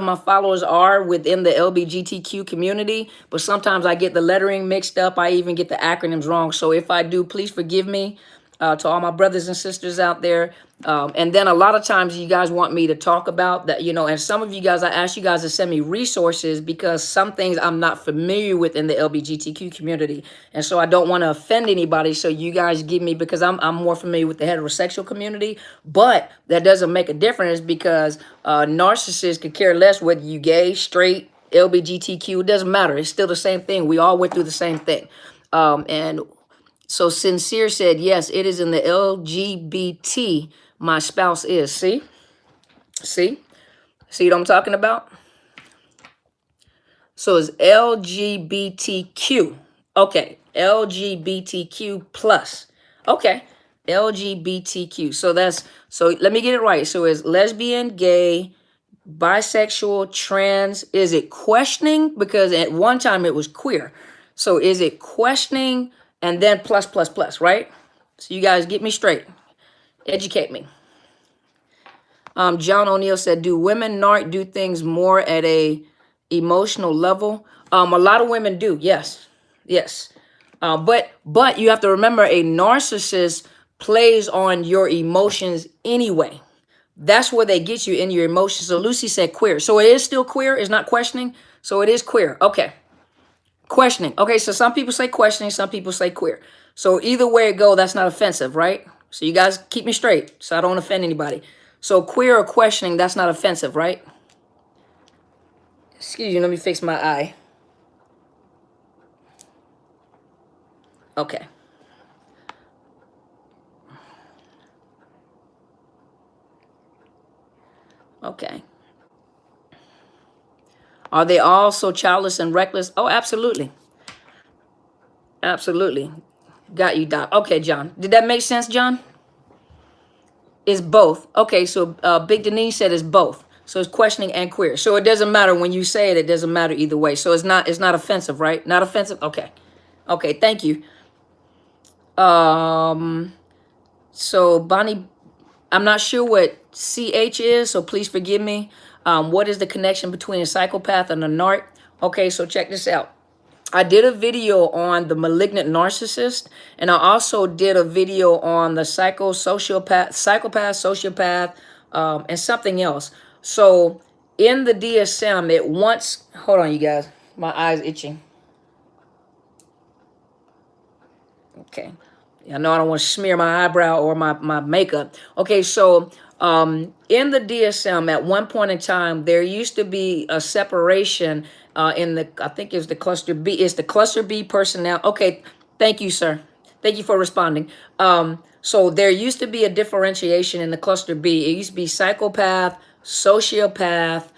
my followers are within the LBGTQ community, but sometimes I get the lettering mixed up. I even get the acronyms wrong. So if I do, please forgive me. To all my brothers and sisters out there. And then a lot of times you guys want me to talk about that, you know, and some of you guys, I ask you guys to send me resources because some things I'm not familiar with in the LGBTQ community. And so I don't want to offend anybody. So you guys give me, because I'm more familiar with the heterosexual community, but that doesn't make a difference because narcissists could care less whether you gay, straight, LGBTQ, it doesn't matter. It's still the same thing. We all went through the same thing. And so Sincere said, yes, it is in the LGBT. My spouse is. See? See what I'm talking about? So it's LGBTQ. Okay. LGBTQ plus. Okay. LGBTQ. So let me get it right. So it's lesbian, gay, bisexual, trans. Is it questioning? Because at one time it was queer. So is it questioning and then plus, right? So you guys get me straight. Educate me. John O'Neill said, do women do things more at a emotional level? A lot of women do. Yes. But you have to remember a narcissist plays on your emotions anyway. That's where they get you in your emotions. So Lucy said queer. So it is still queer. It's not questioning. So it is queer. Okay. Questioning. Okay, so some people say questioning, some people say queer. So either way it go, that's not offensive, right? So you guys keep me straight so I don't offend anybody. So queer or questioning, that's not offensive, right? Excuse me, let me fix my eye. Okay. Okay. Are they all so childish and reckless? Oh, absolutely. Absolutely. Got you, Doc. Okay, John. Did that make sense, John? It's both. Okay, so Big Denise said it's both. So it's questioning and queer. So it doesn't matter when you say it. It doesn't matter either way. So it's not offensive, right? Not offensive. Okay. Okay. Thank you. So Bonnie, I'm not sure what CH is. So please forgive me. What is the connection between a psychopath and a narc? Okay. So check this out. I did a video on the malignant narcissist, and I also did a video on the psychopath, sociopath, and something else. So in the DSM, it wants, hold on, you guys, my eyes itching. Okay. I know I don't want to smear my eyebrow or my makeup. Okay, so in the DSM, at one point in time, there used to be a separation in the, I think it's the cluster B. It's the cluster B personnel. Okay, thank you, sir. Thank you for responding. So there used to be a differentiation in the cluster B. It used to be psychopath, sociopath,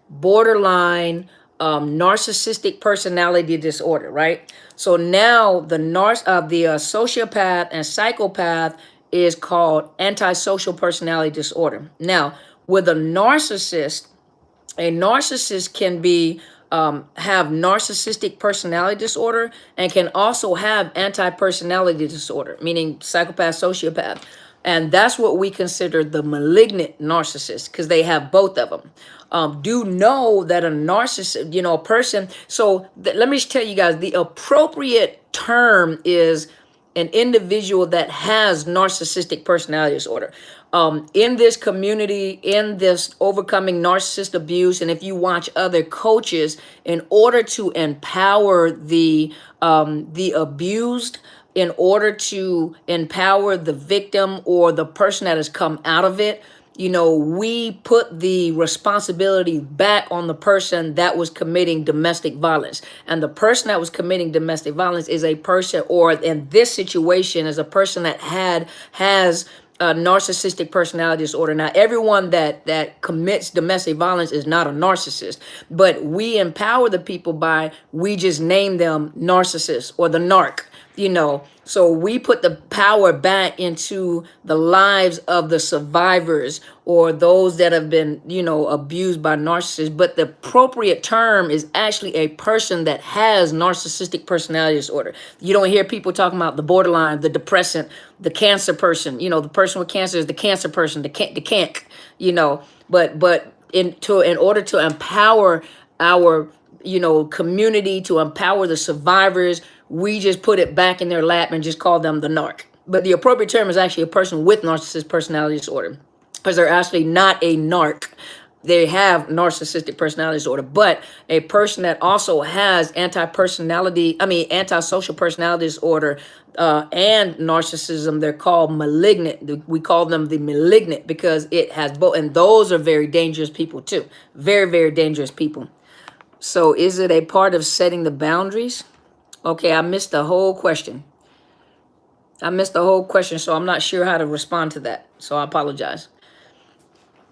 borderline, narcissistic personality disorder, right? So now the sociopath and psychopath is called antisocial personality disorder. Now, with a narcissist can be have narcissistic personality disorder and can also have anti-personality disorder, meaning psychopath, sociopath. And that's what we consider the malignant narcissist, because they have both of them. Do know that a narcissist, a person. So let me just tell you guys, the appropriate term is an individual that has narcissistic personality disorder. In this community, in this overcoming narcissist abuse, and if you watch other coaches, in order to empower the abused, in order to empower the victim or the person that has come out of it, we put the responsibility back on the person that was committing domestic violence. And the person that was committing domestic violence is a person, or in this situation, is a person that has a narcissistic personality disorder. Now, everyone that commits domestic violence is not a narcissist, but we empower the people we just name them narcissists or the narc. So we put the power back into the lives of the survivors or those that have been, abused by narcissists. But the appropriate term is actually a person that has narcissistic personality disorder. You don't hear people talking about the borderline, the depressant, the cancer person. The person with cancer is the cancer person, the canc. But in order to empower our community, to empower the survivors, we just put it back in their lap and just call them the narc. But the appropriate term is actually a person with narcissistic personality disorder, because they're actually not a narc. They have narcissistic personality disorder, but a person that also has antisocial personality disorder and narcissism, they're called malignant. We call them the malignant because it has both, and those are very dangerous people too. Very, very dangerous people. So is it a part of setting the boundaries? Okay, I missed the whole question. So I'm not sure how to respond to that. So I apologize.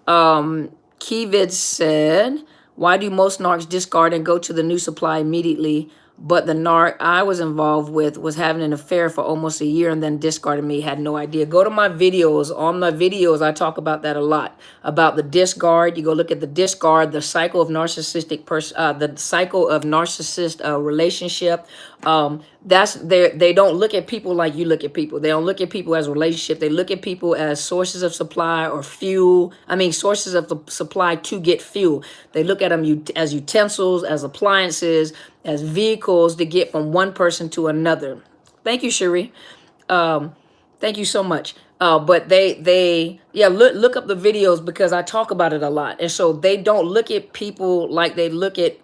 Kevid said, why do most narcs discard and go to the new supply immediately? But the narc I was involved with was having an affair for almost a year and then discarded me, had no idea. Go to my videos. On my videos, I talk about that a lot, about the discard. You go look at the discard, the cycle of narcissistic relationship. They don't look at people like you look at people. They don't look at people as a relationship. They look at people as sources of supply or fuel. Sources of the supply to get fuel. They look at them as utensils, as appliances, as vehicles to get from one person to another. Thank you, Cherie. Thank you so much. But look up the videos because I talk about it a lot. And so they don't look at people like we look at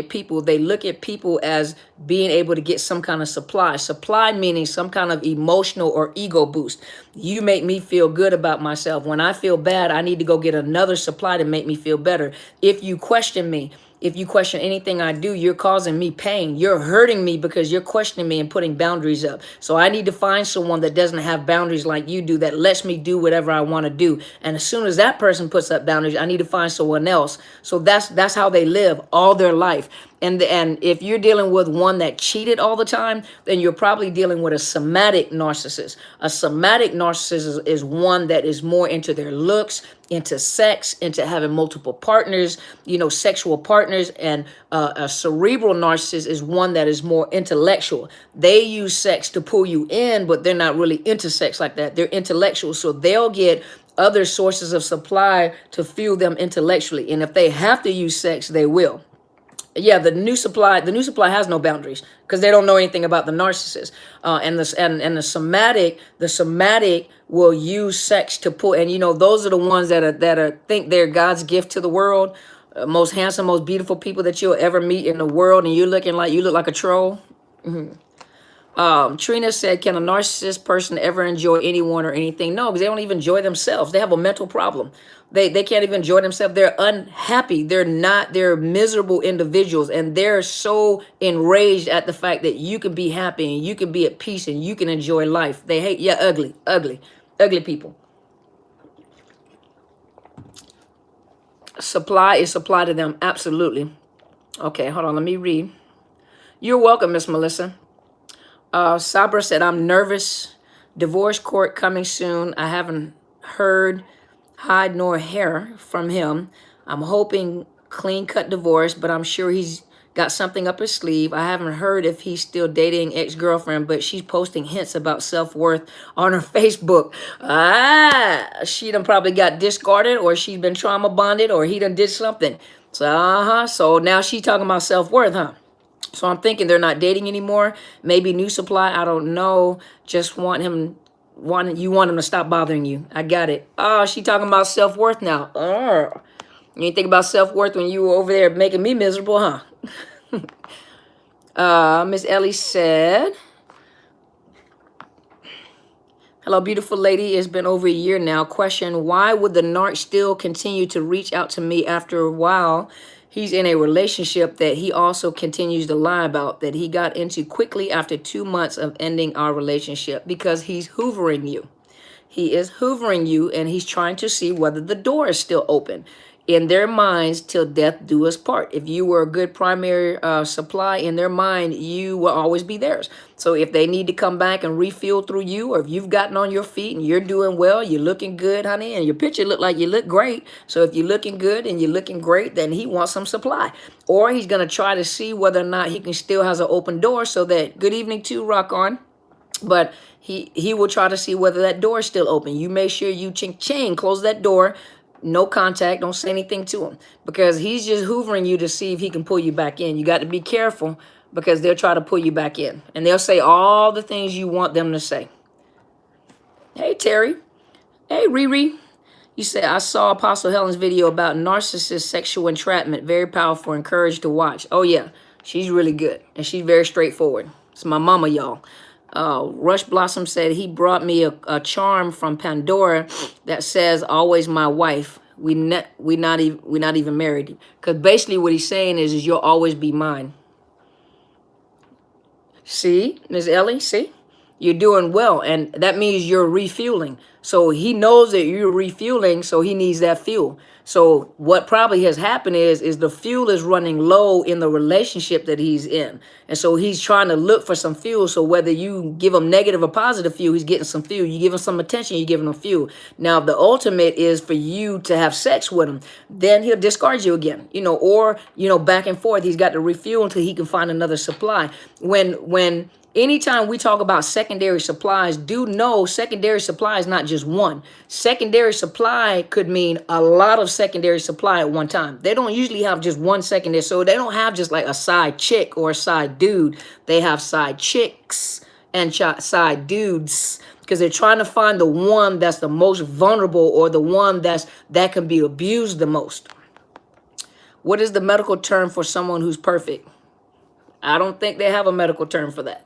people. They look at people as being able to get some kind of supply. Supply meaning some kind of emotional or ego boost. You make me feel good about myself. When I feel bad, I need to go get another supply to make me feel better. If you question me, If you question anything I do, you're causing me pain. You're hurting me because you're questioning me and putting boundaries up. So I need to find someone that doesn't have boundaries like you do, that lets me do whatever I want to do. And as soon as that person puts up boundaries, I need to find someone else. So that's how they live all their life. And if you're dealing with one that cheated all the time, then you're probably dealing with a somatic narcissist. A somatic narcissist is one that is more into their looks, into sex, into having multiple partners, sexual partners. And a cerebral narcissist is one that is more intellectual. They use sex to pull you in, but they're not really into sex like that. They're intellectual. So they'll get other sources of supply to fuel them intellectually. And if they have to use sex, they will. Yeah, the new supply has no boundaries because they don't know anything about the narcissist. And the somatic will use sex to pull. And those are the ones that think they're God's gift to the world. Most handsome, most beautiful people that you'll ever meet in the world, and you look like a troll. Trina said, can a narcissist person ever enjoy anyone or anything? No, because they don't even enjoy themselves. They have a mental problem. They can't even enjoy themselves. They're unhappy. They're miserable individuals. And they're so enraged at the fact that you can be happy and you can be at peace and you can enjoy life. They hate, ugly people. Supply is supply to them. Absolutely. Okay, hold on. Let me read. You're welcome, Miss Melissa. Sabra said, I'm nervous. Divorce court coming soon. I haven't heard hide nor hair from him. I'm hoping clean cut divorce, but I'm sure he's got something up his sleeve. I haven't heard if he's still dating ex-girlfriend, but she's posting hints about self-worth on her Facebook. She done probably got discarded, or she's been trauma bonded, or he done did something. So now she talking about self-worth, huh? So I'm thinking they're not dating anymore. Maybe new supply. I don't know. Just you want him to stop bothering you. I got it. Oh, she talking about self-worth now. You ain't think about self-worth when you were over there making me miserable, huh? Miss Ellie said, hello, beautiful lady. It's been over a year now. Question, why would the narc still continue to reach out to me after a while? He's in a relationship that he also continues to lie about, that he got into quickly after 2 months of ending our relationship, because he's hoovering you. He is hoovering you, and he's trying to see whether the door is still open. In their minds, till death do us part. If you were a good primary supply in their mind, you will always be theirs. So if they need to come back and refuel through you, or if you've gotten on your feet and you're doing well, you're looking good, honey, and your picture look like you look great. So if you're looking good and you're looking great, then he wants some supply. Or he's going to try to see whether or not he can still has an open door, so that, good evening to Rock On. But he will try to see whether that door is still open. You make sure you ching, close that door. No contact. Don't say anything to him, because he's just hoovering you to see if he can pull you back in. You got to be careful, because they'll try to pull you back in. And they'll say all the things you want them to say. Hey, Terry. Hey, Riri. You said, I saw Apostle Helen's video about narcissist sexual entrapment. Very powerful. Encouraged to watch. Oh, yeah. She's really good. And she's very straightforward. It's my mama, y'all. Rush Blossom said, he brought me a charm from Pandora that says, always my wife. We're not even married. Because basically what he's saying is you'll always be mine. See, Ms. Ellie, see? You're doing well, and that means you're refueling. So he knows that you're refueling, so he needs that fuel. So what probably has happened is the fuel is running low in the relationship that he's in. And so he's trying to look for some fuel. So whether you give him negative or positive fuel, he's getting some fuel. You give him some attention, you're giving him fuel. Now, the ultimate is for you to have sex with him. Then he'll discard you again, or back and forth. He's got to refuel until he can find another supply. Anytime we talk about secondary supplies, do know secondary supply is not just one. Secondary supply could mean a lot of secondary supply at one time. They don't usually have just one secondary. So they don't have just like a side chick or a side dude. They have side chicks and side dudes, because they're trying to find the one that's the most vulnerable, or the one that can be abused the most. What is the medical term for someone who's perfect? I don't think they have a medical term for that.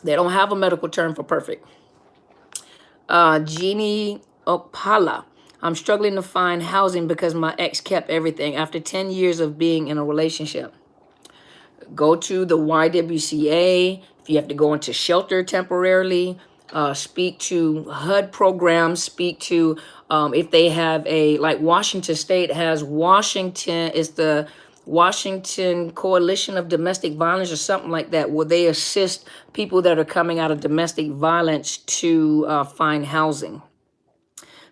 They don't have a medical term for perfect. Jeannie Opala. I'm struggling to find housing because my ex kept everything after 10 years of being in a relationship. Go to the YWCA. If you have to go into shelter temporarily, speak to HUD programs, speak to if they have like Washington State has Washington, it's the Washington Coalition of Domestic Violence or something like that, where they assist people that are coming out of domestic violence to find housing.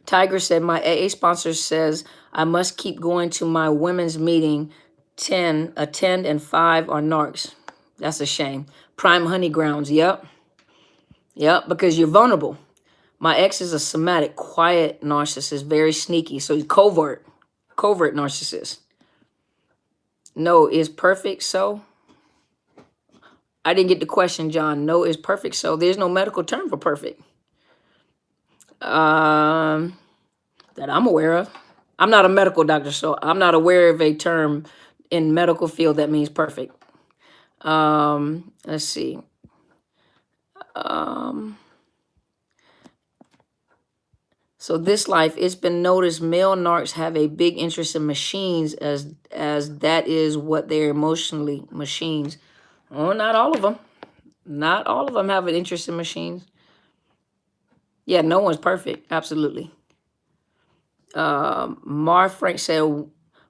Tiger said, my AA sponsor says I must keep going to my women's meeting. 10 attend and 5 are narcs. That's a shame. Prime honey grounds. Yep, because you're vulnerable. My ex is a somatic, quiet narcissist, very sneaky. So he's covert narcissist. No is perfect so? I didn't get the question, John. No is perfect so? There's no medical term for perfect. That I'm aware of. I'm not a medical doctor, so I'm not aware of a term in medical field that means perfect. Let's see. So this life, it's been noticed male narcs have a big interest in machines as that is what they're emotionally machines. Oh, not all of them. Not all of them have an interest in machines. Yeah, no one's perfect. Absolutely. Mar Frank said,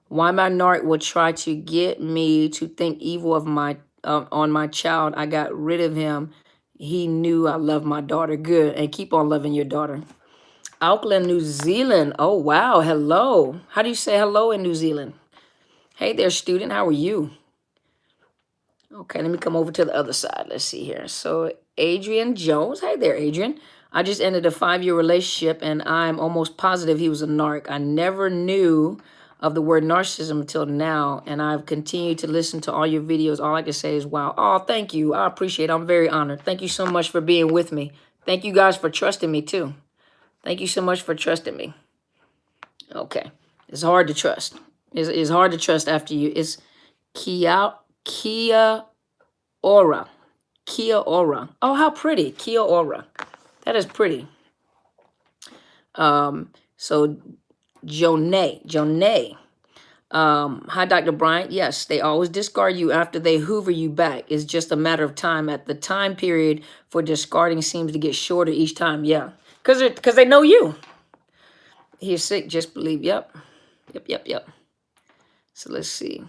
why my narc would try to get me to think evil of my on my child. I got rid of him. He knew I loved my daughter. Good. And keep on loving your daughter. Auckland, New Zealand. Oh, wow. Hello. How do you say hello in New Zealand? Hey there, student. How are you? Okay, let me come over to the other side. Let's see here. So Adrian Jones. Hey there, Adrian. I just ended a 5-year relationship and I'm almost positive he was a narc. I never knew of the word narcissism until now, and I've continued to listen to all your videos. All I can say is, wow. Oh, thank you. I appreciate it. I'm very honored. Thank you so much for being with me. Thank you guys for trusting me too. Thank you so much for trusting me. Okay. It's hard to trust. It's hard to trust after you. It's Kia Ora. Kia Ora. Oh, how pretty. Kia Ora. That is pretty. So Jonay. Hi, Dr. Bryant. Yes, they always discard you after they hoover you back. It's just a matter of time. At the time period for discarding seems to get shorter each time. Yeah, because they know you. He's sick. Just believe. Yep. So let's see.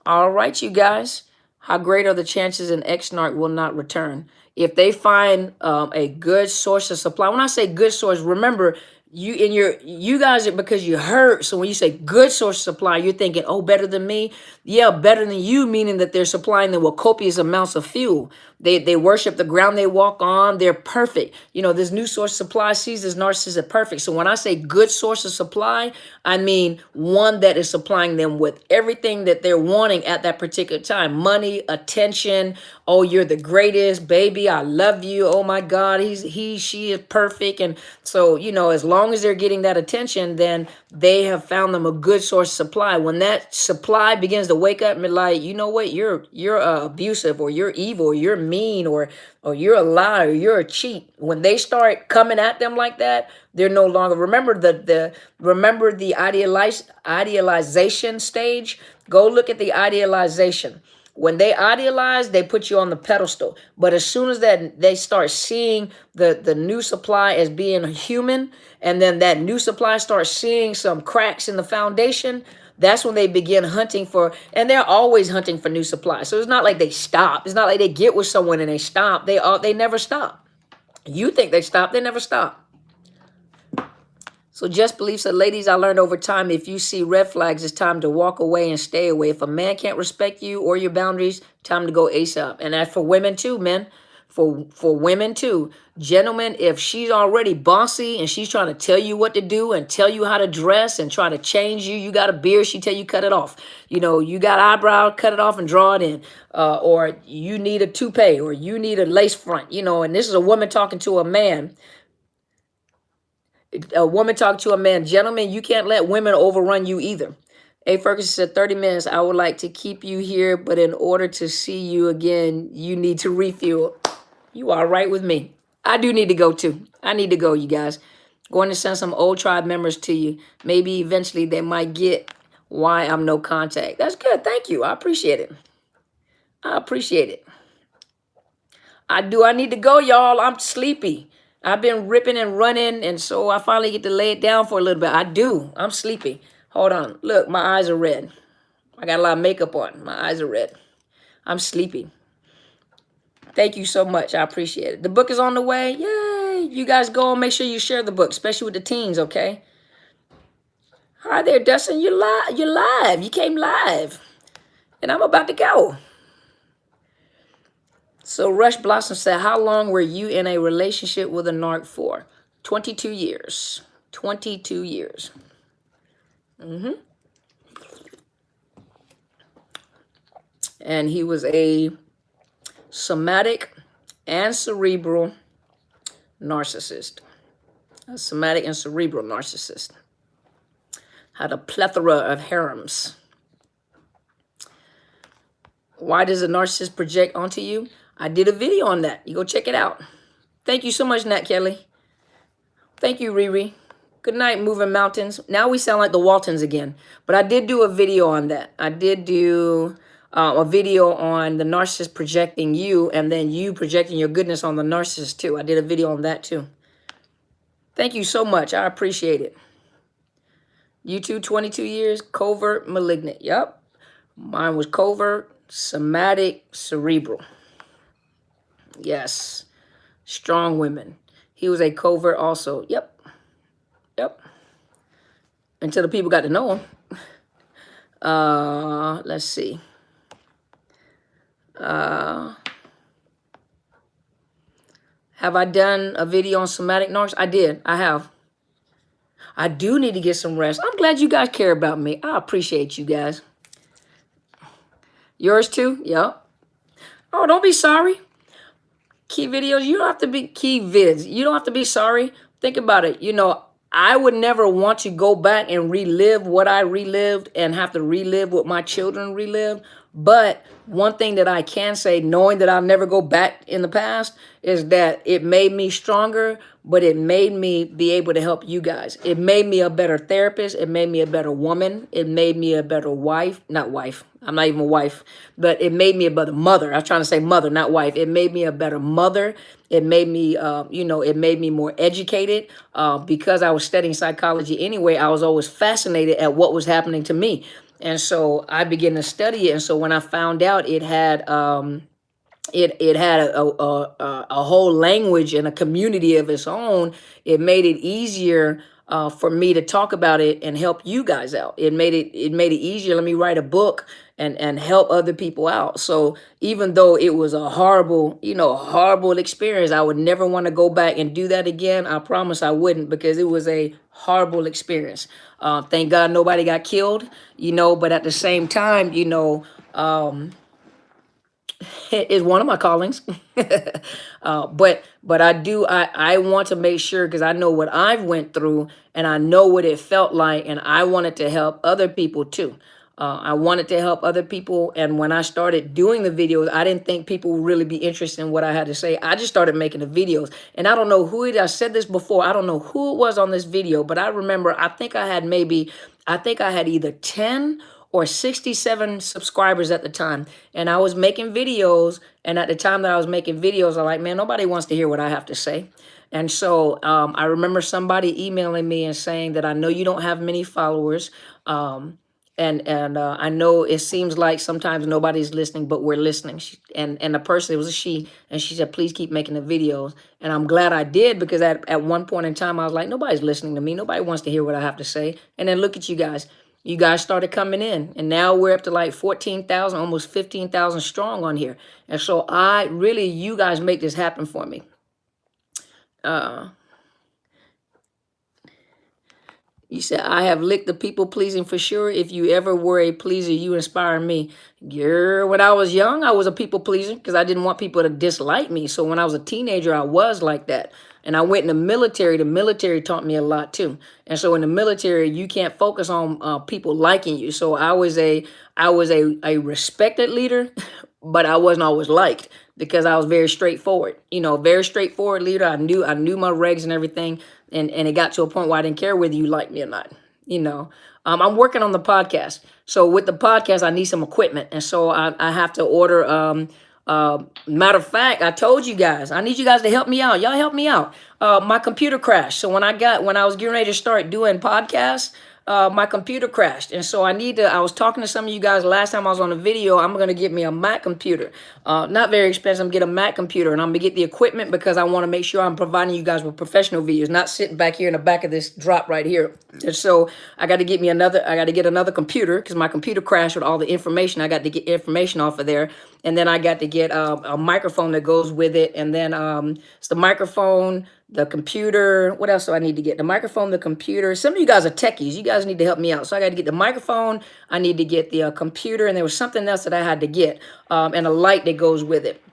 All right, you guys. How great are the chances an ex-narc will not return? If they find a good source of supply. When I say good source, remember, you guys are, because you hurt. So when you say good source of supply, you're thinking, oh, better than me. Yeah, better than you, meaning that they're supplying them with copious amounts of fuel. They worship the ground they walk on. They're perfect. You know, this new source of supply sees this narcissist as perfect. So when I say good source of supply, I mean one that is supplying them with everything that they're wanting at that particular time. Money, attention. Oh, you're the greatest, baby. I love you. Oh my God, she is perfect. And so, you know, as long as they're getting that attention, then they have found them a good source of supply. When that supply begins to wake up and be like, you know what, you're abusive, or you're evil, or you're mean, or you're a liar, or you're a cheat. When they start coming at them like that, they're no longer. Remember the idealization stage. Go look at the idealization. When they idealize, they put you on the pedestal. But as soon as that they start seeing the new supply as being human, and then that new supply starts seeing some cracks in the foundation, that's when they begin hunting for, and they're always hunting for new supply. So it's not like they stop. It's not like they get with someone and they stop. They never stop. You think they stop, they never stop. So Just Belief said, ladies, I learned over time, if you see red flags, it's time to walk away and stay away. If a man can't respect you or your boundaries, time to go ASAP. And that's for women too, men. For women too. Gentlemen, if she's already bossy and she's trying to tell you what to do and tell you how to dress and try to change you, you got a beard, she tell you cut it off. You know, you got eyebrow, cut it off and draw it in. Or you need a toupee, or you need a lace front, you know, and this is a woman talking to a man. A woman talk to a man. Gentlemen, you can't let women overrun you either. A. Ferguson said, 30 minutes. I would like to keep you here, but in order to see you again, you need to refuel. You are right with me. I do need to go too. I need to go, you guys. Going to send some old tribe members to you. Maybe eventually they might get why I'm no contact. That's good. Thank you. I appreciate it. I appreciate it. I need to go, y'all. I'm sleepy. I've been ripping and running, and so I finally get to lay it down for a little bit. I do. I'm sleepy. Hold on. Look, my eyes are red. I got a lot of makeup on. My eyes are red. I'm sleepy. Thank you so much. I appreciate it. The book is on the way. Yay. You guys go and make sure you share the book, especially with the teens, okay? Hi there, Dustin. You're live. You're live. You came live. And I'm about to go. So Rush Blossom said, how long were you in a relationship with a narc for? 22 years. 22 years. And he was a somatic and cerebral narcissist. A somatic and cerebral narcissist. Had a plethora of harems. Why does a narcissist project onto you? I did a video on that. You go check it out. Thank you so much, Nat Kelly. Thank you, Riri. Good night, Moving Mountains. Now we sound like the Waltons again. But I did do a video on that. I did do a video on the narcissist projecting you and then you projecting your goodness on the narcissist too. I did a video on that too. Thank you so much. I appreciate it. You too, 22 years, covert, malignant. Yep. Mine was covert, somatic, cerebral. Yes. Strong women. He was a covert also. Yep. Yep. Until the people got to know him. Let's see. Have I done a video on somatic narcs? I did. I have. I do need to get some rest. I'm glad you guys care about me. I appreciate you guys. Yours too? Yep. Oh, don't be sorry. Key videos, you don't have to be key vids. You don't have to be sorry. Think about it. You know, I would never want to go back and relive what I relived and have to relive what my children relived. But one thing that I can say, knowing that I'll never go back in the past, is that it made me stronger, but it made me be able to help you guys. It made me a better therapist. It made me a better woman. It made me a better wife. Not wife. I'm not even a wife. But it made me a better mother. I was trying to say mother, not wife. It made me a better mother. It made me, it made me more educated. Because I was studying psychology anyway, I was always fascinated at what was happening to me. And so I began to study it. And so when I found out it had it had a whole language and a community of its own, it made it easier for me to talk about it and help you guys out. It made it easier. Let me write a book and help other people out. So even though it was a horrible experience, I would never want to go back and do that again. I promise I wouldn't, because it was a horrible experience. Thank God nobody got killed, but at the same time, is one of my callings. But I want to make sure, because I know what I've went through and I know what it felt like, and I wanted to help other people too. I wanted to help other people, and when I started doing the videos, I didn't think people would really be interested in what I had to say. I just started making the videos, and I don't know who it. I said this before. I don't know who it was on this video, but I remember. I think I had either 10 or 67 subscribers at the time, and I was making videos. And at the time that I was making videos, I'm like, man, nobody wants to hear what I have to say. And so I remember somebody emailing me and saying that, I know you don't have many followers. And I know it seems like sometimes nobody's listening, but we're listening. And the person, it was a she, and she said, please keep making the videos. And I'm glad I did, because at one point in time, I was like, nobody's listening to me. Nobody wants to hear what I have to say. And then look at you guys. You guys started coming in, and now we're up to like 14,000, almost 15,000 strong on here. And so you guys make this happen for me. You said, I have licked the people pleasing for sure. If you ever were a pleaser, you inspire me. Girl, when I was young, I was a people pleaser because I didn't want people to dislike me. So when I was a teenager, I was like that. And I went in the military. The military taught me a lot too. And so in the military, you can't focus on people liking you. So I was a respected leader, but I wasn't always liked because I was very straightforward. Very straightforward leader. I knew my regs and everything, and it got to a point where I didn't care whether you liked me or not. I'm working on the podcast. So with the podcast, I need some equipment, and so I have to order. Matter of fact, I told you guys, I need you guys to help me out. Y'all help me out. My computer crashed. So when I was getting ready to start doing podcasts, my computer crashed. And so I was talking to some of you guys last time I was on a video. I'm going to get me a Mac computer. Not very expensive. I'm going to get a Mac computer, and I'm going to get the equipment because I want to make sure I'm providing you guys with professional videos, not sitting back here in the back of this drop right here. And so I got to get another computer because my computer crashed with all the information. I got to get information off of there. And then I got to get a microphone that goes with it. And then it's the microphone, the computer. What else do I need to get? The microphone, the computer. Some of you guys are techies. You guys need to help me out. So I got to get the microphone. I need to get the computer. And there was something else that I had to get, and a light that goes with it.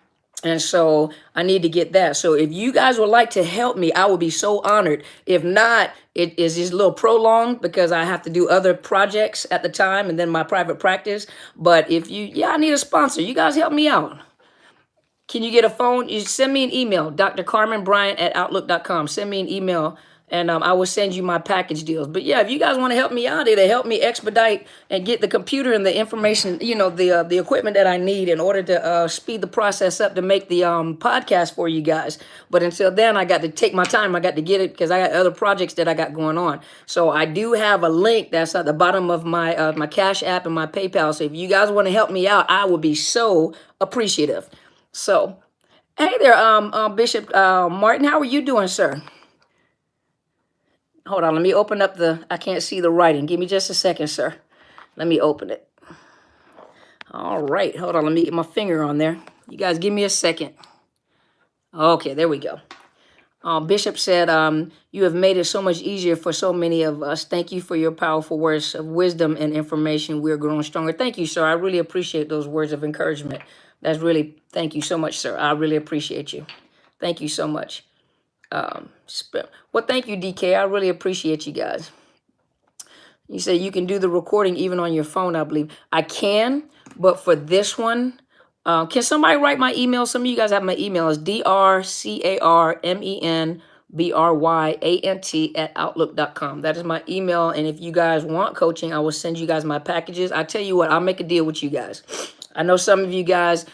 And so I need to get that. So if you guys would like to help me, I would be so honored. If not, it is just a little prolonged because I have to do other projects at the time and then my private practice. But I need a sponsor. You guys help me out. Can you get a phone? You send me an email, drcarmenbryant@outlook.com. Send me an email, and I will send you my package deals. But yeah, if you guys want to help me out, it'll help me expedite and get the computer and the information, the equipment that I need in order to speed the process up to make the podcast for you guys. But until then, I got to take my time. I got to get it because I got other projects that I got going on. So I do have a link that's at the bottom of my my Cash App and my PayPal. So if you guys want to help me out, I would be so appreciative. So, hey there, Bishop Martin, how are you doing, sir? Hold on, let me open up I can't see the writing. Give me just a second, sir. Let me open it. All right, hold on, let me get my finger on there. You guys give me a second. Okay, there we go. Bishop said, you have made it so much easier for so many of us. Thank you for your powerful words of wisdom and information. We're growing stronger. Thank you, sir. I really appreciate those words of encouragement. Thank you so much, sir. I really appreciate you. Thank you so much. Thank you, DK. I really appreciate you guys. You say you can do the recording even on your phone, I believe. I can, but for this one, can somebody write my email? Some of you guys have my email. It's drcarmenbryant@outlook.com. That is my email. And if you guys want coaching, I will send you guys my packages. I tell you what, I'll make a deal with you guys. I know some of you guys,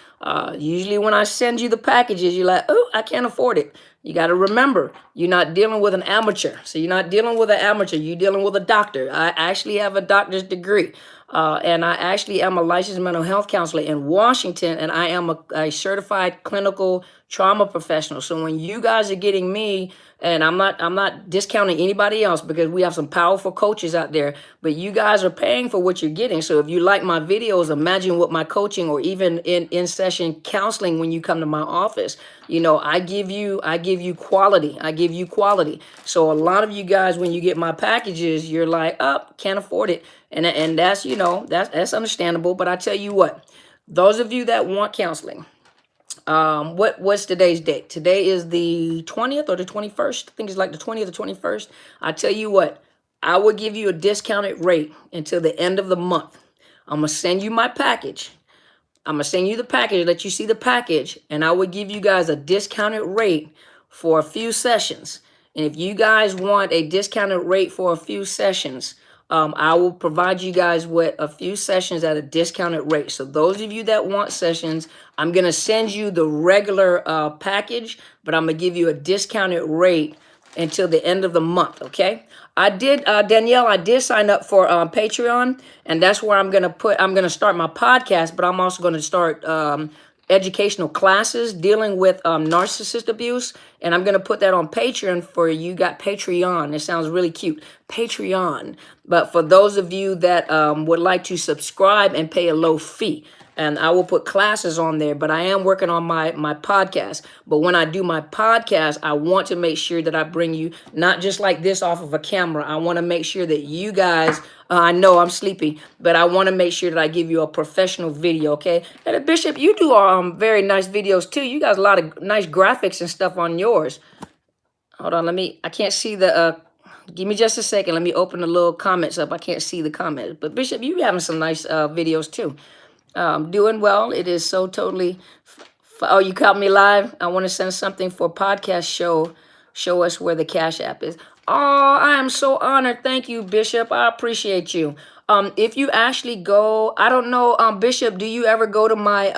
usually when I send you the packages, you're like, oh, I can't afford it. You got to remember, you're not dealing with an amateur. So you're not dealing with an amateur. You're dealing with a doctor. I actually have a doctor's degree. And I actually am a licensed mental health counselor in Washington, and I am a certified clinical trauma professional. So when you guys are getting me, and I'm not discounting anybody else because we have some powerful coaches out there, but you guys are paying for what you're getting. So if you like my videos, imagine what my coaching or even in session counseling when you come to my office, I give you quality. I give you quality. So a lot of you guys, when you get my packages, you're like, oh, can't afford it. And that's, that's understandable. But I tell you what, those of you that want counseling, what's today's date? Today is the 20th or the 21st. I think it's like the 20th or 21st. I tell you what, I will give you a discounted rate until the end of the month. I'm going to send you my package. I'm going to send you the package, let you see the package, and I will give you guys a discounted rate for a few sessions. And if you guys want a discounted rate for a few sessions, I will provide you guys with a few sessions at a discounted rate. So those of you that want sessions, I'm going to send you the regular package, but I'm going to give you a discounted rate until the end of the month, okay? Danielle, I did sign up for Patreon, and that's where I'm going to start my podcast, but I'm also going to start educational classes dealing with narcissist abuse, and I'm going to put that on Patreon for you. Got Patreon. It sounds really cute. Patreon. But for those of you that would like to subscribe and pay a low fee, and I will put classes on there, but I am working on my podcast. But when I do my podcast, I want to make sure that I bring you not just like this off of a camera. I want to make sure that you guys, I know I'm sleepy, but I want to make sure that I give you a professional video, okay? And Bishop, you do very nice videos too. You got a lot of nice graphics and stuff on yours. Hold on, I can't see the, give me just a second. Let me open the little comments up. I can't see the comments. But Bishop, you having some nice videos too. Doing well. It is so totally. Oh, you caught me live. I want to send something for podcast show. Show us where the Cash App is. Oh, I am so honored. Thank you, Bishop. I appreciate you. If you actually go, I don't know, Bishop, do you ever go to my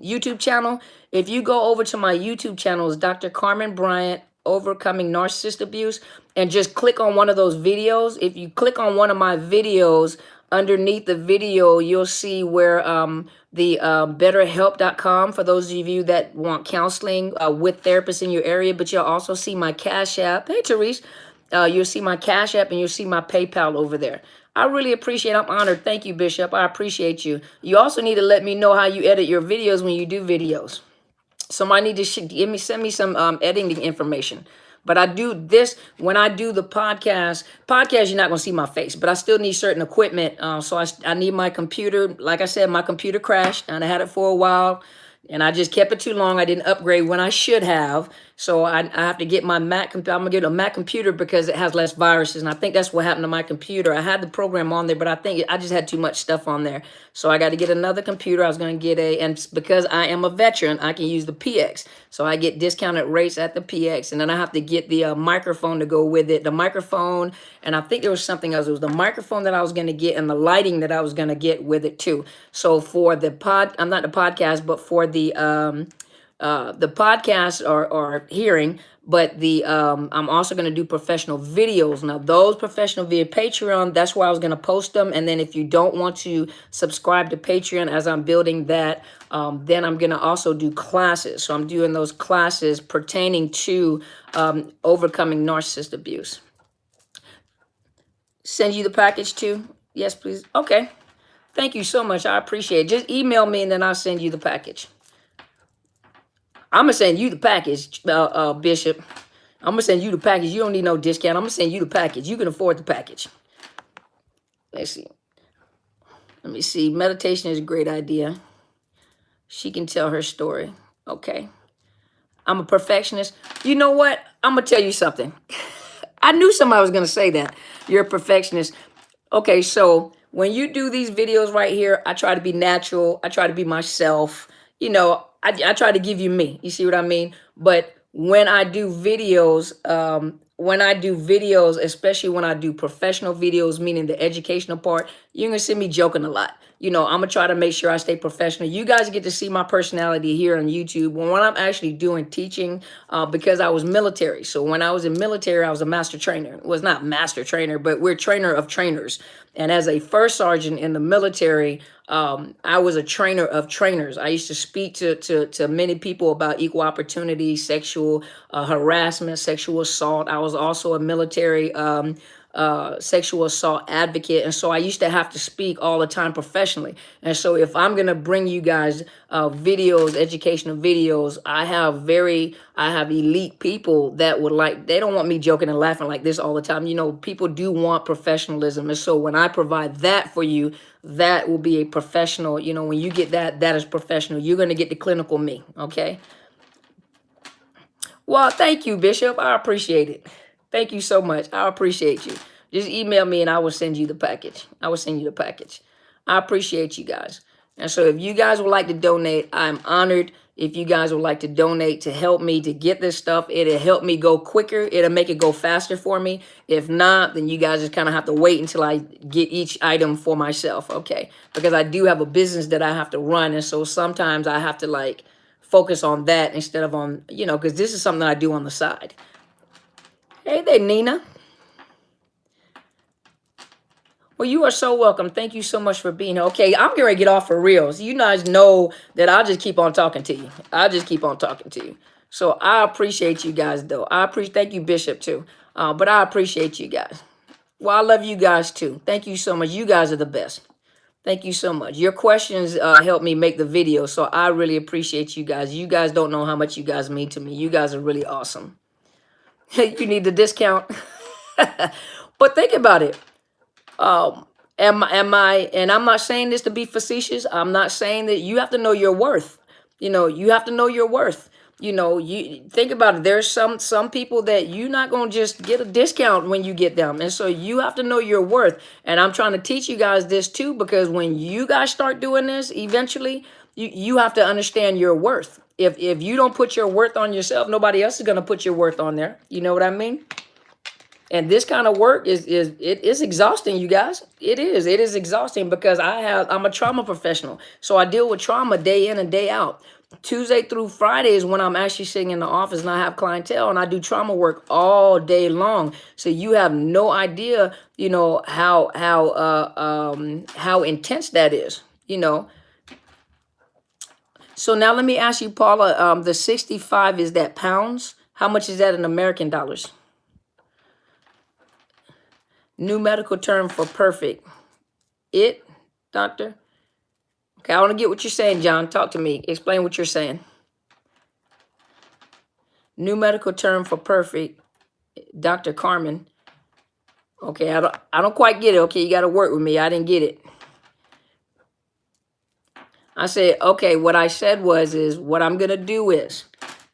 YouTube channel? If you go over to my YouTube channel, it's Dr. Carmen Bryant, Overcoming Narcissist Abuse, and just click on one of those videos. If you click on one of my videos, underneath the video, you'll see where the betterhelp.com for those of you that want counseling with therapists in your area, but you'll also see my Cash App. Hey, Therese. You'll see my Cash App and you'll see my PayPal over there. I really appreciate it. I'm honored. Thank you, Bishop. I appreciate you. You also need to let me know how you edit your videos when you do videos. Somebody need to send me some editing information. But I do this when I do the podcast. Podcast, you're not gonna see my face, but I still need certain equipment. So I need my computer. Like I said, my computer crashed, and I had it for a while, and I just kept it too long. I didn't upgrade when I should have. So I have to get my Mac computer. I'm gonna get a Mac computer because it has less viruses, and I think that's what happened to my computer. I had the program on there, but I think I just had too much stuff on there. So I got to get another computer. I was gonna get and because I am a veteran, I can use the PX. So I get discounted rates at the PX, and then I have to get the microphone to go with it. The microphone, and I think there was something else. It was the microphone that I was gonna get, and the lighting that I was gonna get with it too. So for the I'm not the podcast, but for the podcast or hearing, but the I'm also going to do professional videos. Now those professional via Patreon, that's where I was going to post them. And then if you don't want to subscribe to Patreon as I'm building that, then I'm going to also do classes. So I'm doing those classes pertaining to overcoming narcissist abuse. Send you the package too? Yes, please. Okay. Thank you so much. I appreciate it. Just email me and then I'll send you the package. I'm going to send you the package, Bishop. I'm going to send you the package. You don't need no discount. I'm going to send you the package. You can afford the package. Let's see. Let me see. Meditation is a great idea. She can tell her story. Okay. I'm a perfectionist. You know what? I'm going to tell you something. I knew somebody was going to say that. You're a perfectionist. Okay, so when you do these videos right here, I try to be natural. I try to be myself. You know, I try to give you me. You see what I mean? But when I do videos, especially when I do professional videos, meaning the educational part, you're going to see me joking a lot. You know, I'm going to try to make sure I stay professional. You guys get to see my personality here on YouTube when I'm actually doing teaching because I was military. So when I was in military, I was a master trainer. It was not master trainer, but we're trainer of trainers. And as a first sergeant in the military, I was a trainer of trainers. I used to speak to many people about equal opportunity, sexual harassment, sexual assault. I was also a military sexual assault advocate. And so I used to have to speak all the time professionally. And so if I'm going to bring you guys videos, educational videos, I have elite people that would they don't want me joking and laughing like this all the time. You know, people do want professionalism. And so when I provide that for you, that will be a professional, you know, when you get that is professional. You're going to get the clinical me. Okay. Well, thank you, Bishop. I appreciate it. Thank you so much. I appreciate you. Just email me and I will send you the package. I will send you the package. I appreciate you guys. And so if you guys would like to donate, I'm honored. If you guys would like to donate to help me to get this stuff, it'll help me go quicker. It'll make it go faster for me. If not, then you guys just kind of have to wait until I get each item for myself. Okay. Because I do have a business that I have to run. And so sometimes I have to focus on that instead of on, you know, because this is something I do on the side. Hey there, Nina. Well, you are so welcome. Thank you so much for being here. Okay, I'm going to get off for real. So you guys know that I'll just keep on talking to you. I'll just keep on talking to you. So I appreciate you guys, though. Thank you, Bishop, too. But I appreciate you guys. Well, I love you guys, too. Thank you so much. You guys are the best. Thank you so much. Your questions help me make the video, so I really appreciate you guys. You guys don't know how much you guys mean to me. You guys are really awesome. You need the discount. But think about it. Am I, and I'm not saying this to be facetious. I'm not saying that you have to know your worth. You know, you have to know your worth. You know, you think about it. There's some people that you're not gonna just get a discount when you get them, and so you have to know your worth. And I'm trying to teach you guys this too, because when you guys start doing this, eventually, you have to understand your worth. If you don't put your worth on yourself, nobody else is gonna put your worth on there. You know what I mean? And this kind of work is exhausting, you guys. It is exhausting because I'm a trauma professional, so I deal with trauma day in and day out. Tuesday through Friday is when I'm actually sitting in the office and I have clientele and I do trauma work all day long. So you have no idea, you know, how intense that is, you know. So now let me ask you, Paula, the 65, is that pounds? How much is that in American dollars? New medical term for perfect. Doctor? Okay, I want to get what you're saying, John. Talk to me. Explain what you're saying. New medical term for perfect. Dr. Carmen. Okay, I don't quite get it. Okay, you got to work with me. I didn't get it. I said, okay, what I said is what I'm going to do is,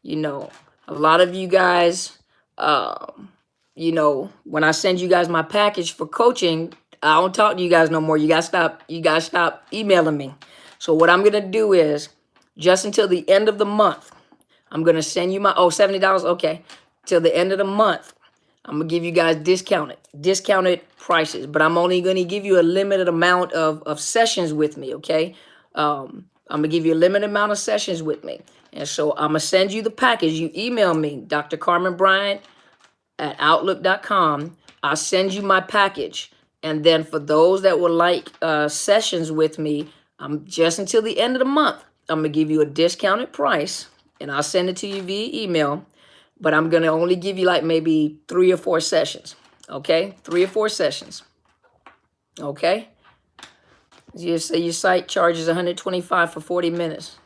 you know, a lot of you guys, you know, when I send you guys my package for coaching, I don't talk to you guys no more. You guys stop emailing me. So what I'm going to do is, just until the end of the month, I'm going to send you my, $70. Okay. Till the end of the month, I'm going to give you guys discounted prices, but I'm only going to give you a limited amount of sessions with me. Okay. I'm going to give you a limited amount of sessions with me. And so I'm going to send you the package. You email me, Dr. Carmen Bryant at outlook.com. I'll send you my package. And then for those that would like sessions with me, I'm just until the end of the month, I'm going to give you a discounted price and I'll send it to you via email. But I'm going to only give you like maybe 3 or 4 sessions. Okay? 3 or 4 sessions. Okay? You say your site charges $125 for 40 minutes.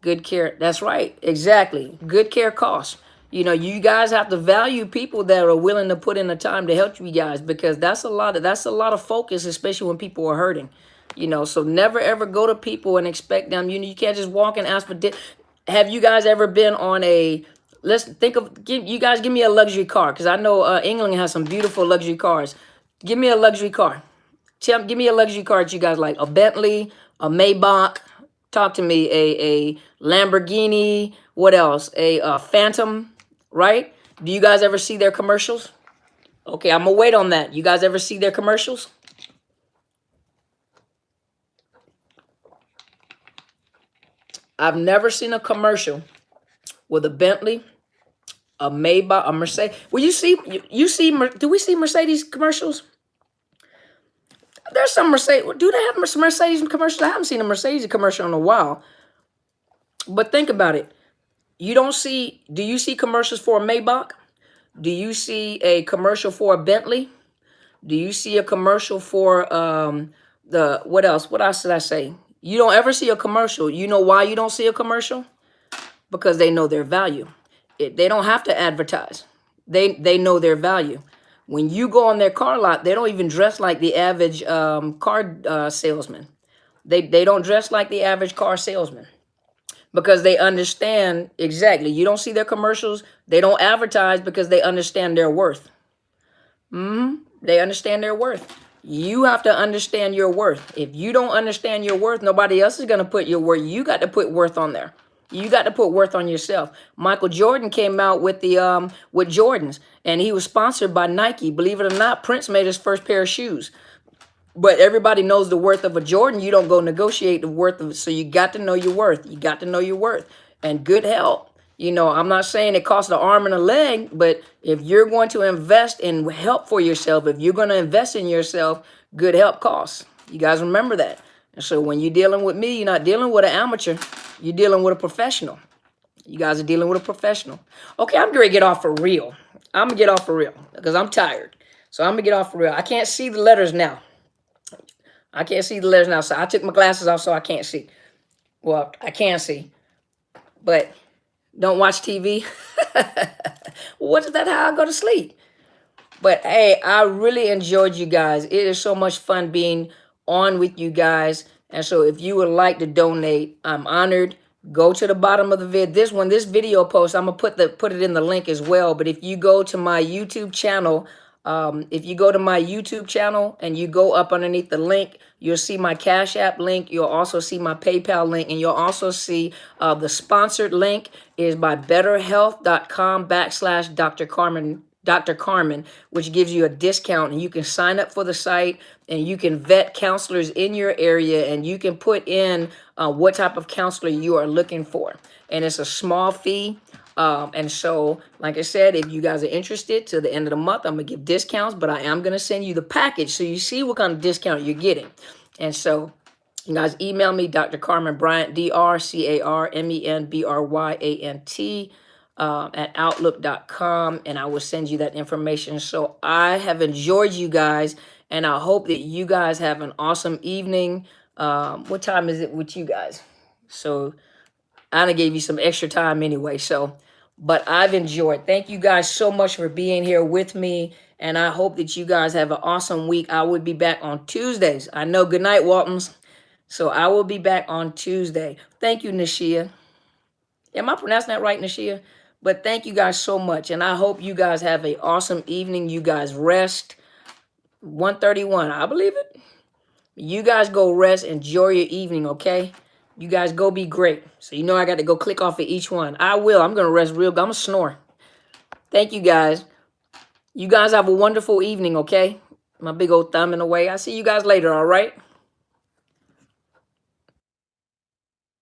Good care. That's right. Exactly. Good care costs. You know, you guys have to value people that are willing to put in the time to help you guys, because that's a lot of focus, especially when people are hurting. You know, so never ever go to people and expect them. You know, you can't just walk and ask for. Have you guys ever been on a? Let's think of. You guys give me a luxury car, because I know England has some beautiful luxury cars. Give me a luxury car. Give me a luxury car that you guys like. A Bentley, a Maybach. Talk to me. A Lamborghini. What else? A Phantom. Right? Do you guys ever see their commercials? Okay, I'm gonna wait on that. You guys ever see their commercials? I've never seen a commercial with a Bentley, a Maybach, a Mercedes. Well, you see, do we see Mercedes commercials? There's some Mercedes. Do they have Mercedes commercials? I haven't seen a Mercedes commercial in a while. But think about it. Do you see commercials for a Maybach? Do you see a commercial for a Bentley? Do you see a commercial for what else? What else did I say? You don't ever see a commercial. You know why you don't see a commercial? Because they know their value. They don't have to advertise. They know their value. When you go on their car lot, they don't even dress like the average car salesman. They don't dress like the average car salesman, because they understand exactly. You don't see their commercials. They don't advertise because they understand their worth. They understand their worth. You have to understand your worth. If you don't understand your worth, nobody else is going to put your worth. You got to put worth on there. You got to put worth on yourself. Michael Jordan came out with the with Jordans, and he was sponsored by Nike. Believe it or not, Prince made his first pair of shoes. But everybody knows the worth of a Jordan. You don't go negotiate the worth of it. So you got to know your worth. You got to know your worth. And good health. You know, I'm not saying it costs an arm and a leg, but if you're going to invest in help for yourself, if you're going to invest in yourself, good help costs. You guys remember that. And so when you're dealing with me, you're not dealing with an amateur. You're dealing with a professional. You guys are dealing with a professional. Okay, I'm going to get off for real. I'm going to get off for real because I'm tired. So I'm going to get off for real. I can't see the letters now. So I took my glasses off so I can't see. Well, I can see. But don't watch TV. What is that? How I go to sleep? But hey, I really enjoyed you guys. It is so much fun being on with you guys. And so if you would like to donate, I'm honored. Go to the bottom of the this video post, I'm gonna put it in the link as well. But if you go to my YouTube channel, if you go to my YouTube channel and you go up underneath the link, you'll see my Cash App link. You'll also see my PayPal link, and you'll also see the sponsored link is by betterhealth.com/Dr. Carmen, which gives you a discount, and you can sign up for the site, and you can vet counselors in your area, and you can put in what type of counselor you are looking for. And it's a small fee. And so, like I said, if you guys are interested, to the end of the month, I'm going to give discounts, but I am going to send you the package so you see what kind of discount you're getting. And so, you guys email me, Dr. Carmen Bryant, DrCarmenBryant, at outlook.com, and I will send you that information. So I have enjoyed you guys, and I hope that you guys have an awesome evening. What time is it with you guys? So I done gave you some extra time anyway. So, but I've enjoyed. Thank you guys so much for being here with me, and I hope that you guys have an awesome week. I will be back on Tuesdays. I know. Good night, Waltons. So I will be back on Tuesday. Thank you, Nashia. Am I pronouncing that right, Nashia? But thank you guys so much, and I hope you guys have an awesome evening. You guys rest. 1:31, I believe it. You guys go rest. Enjoy your evening, okay? You guys go be great. So you know I got to go click off of each one. I will. I'm going to rest real good. I'm going to snore. Thank you, guys. You guys have a wonderful evening, okay? My big old thumb in the way. I'll see you guys later, all right?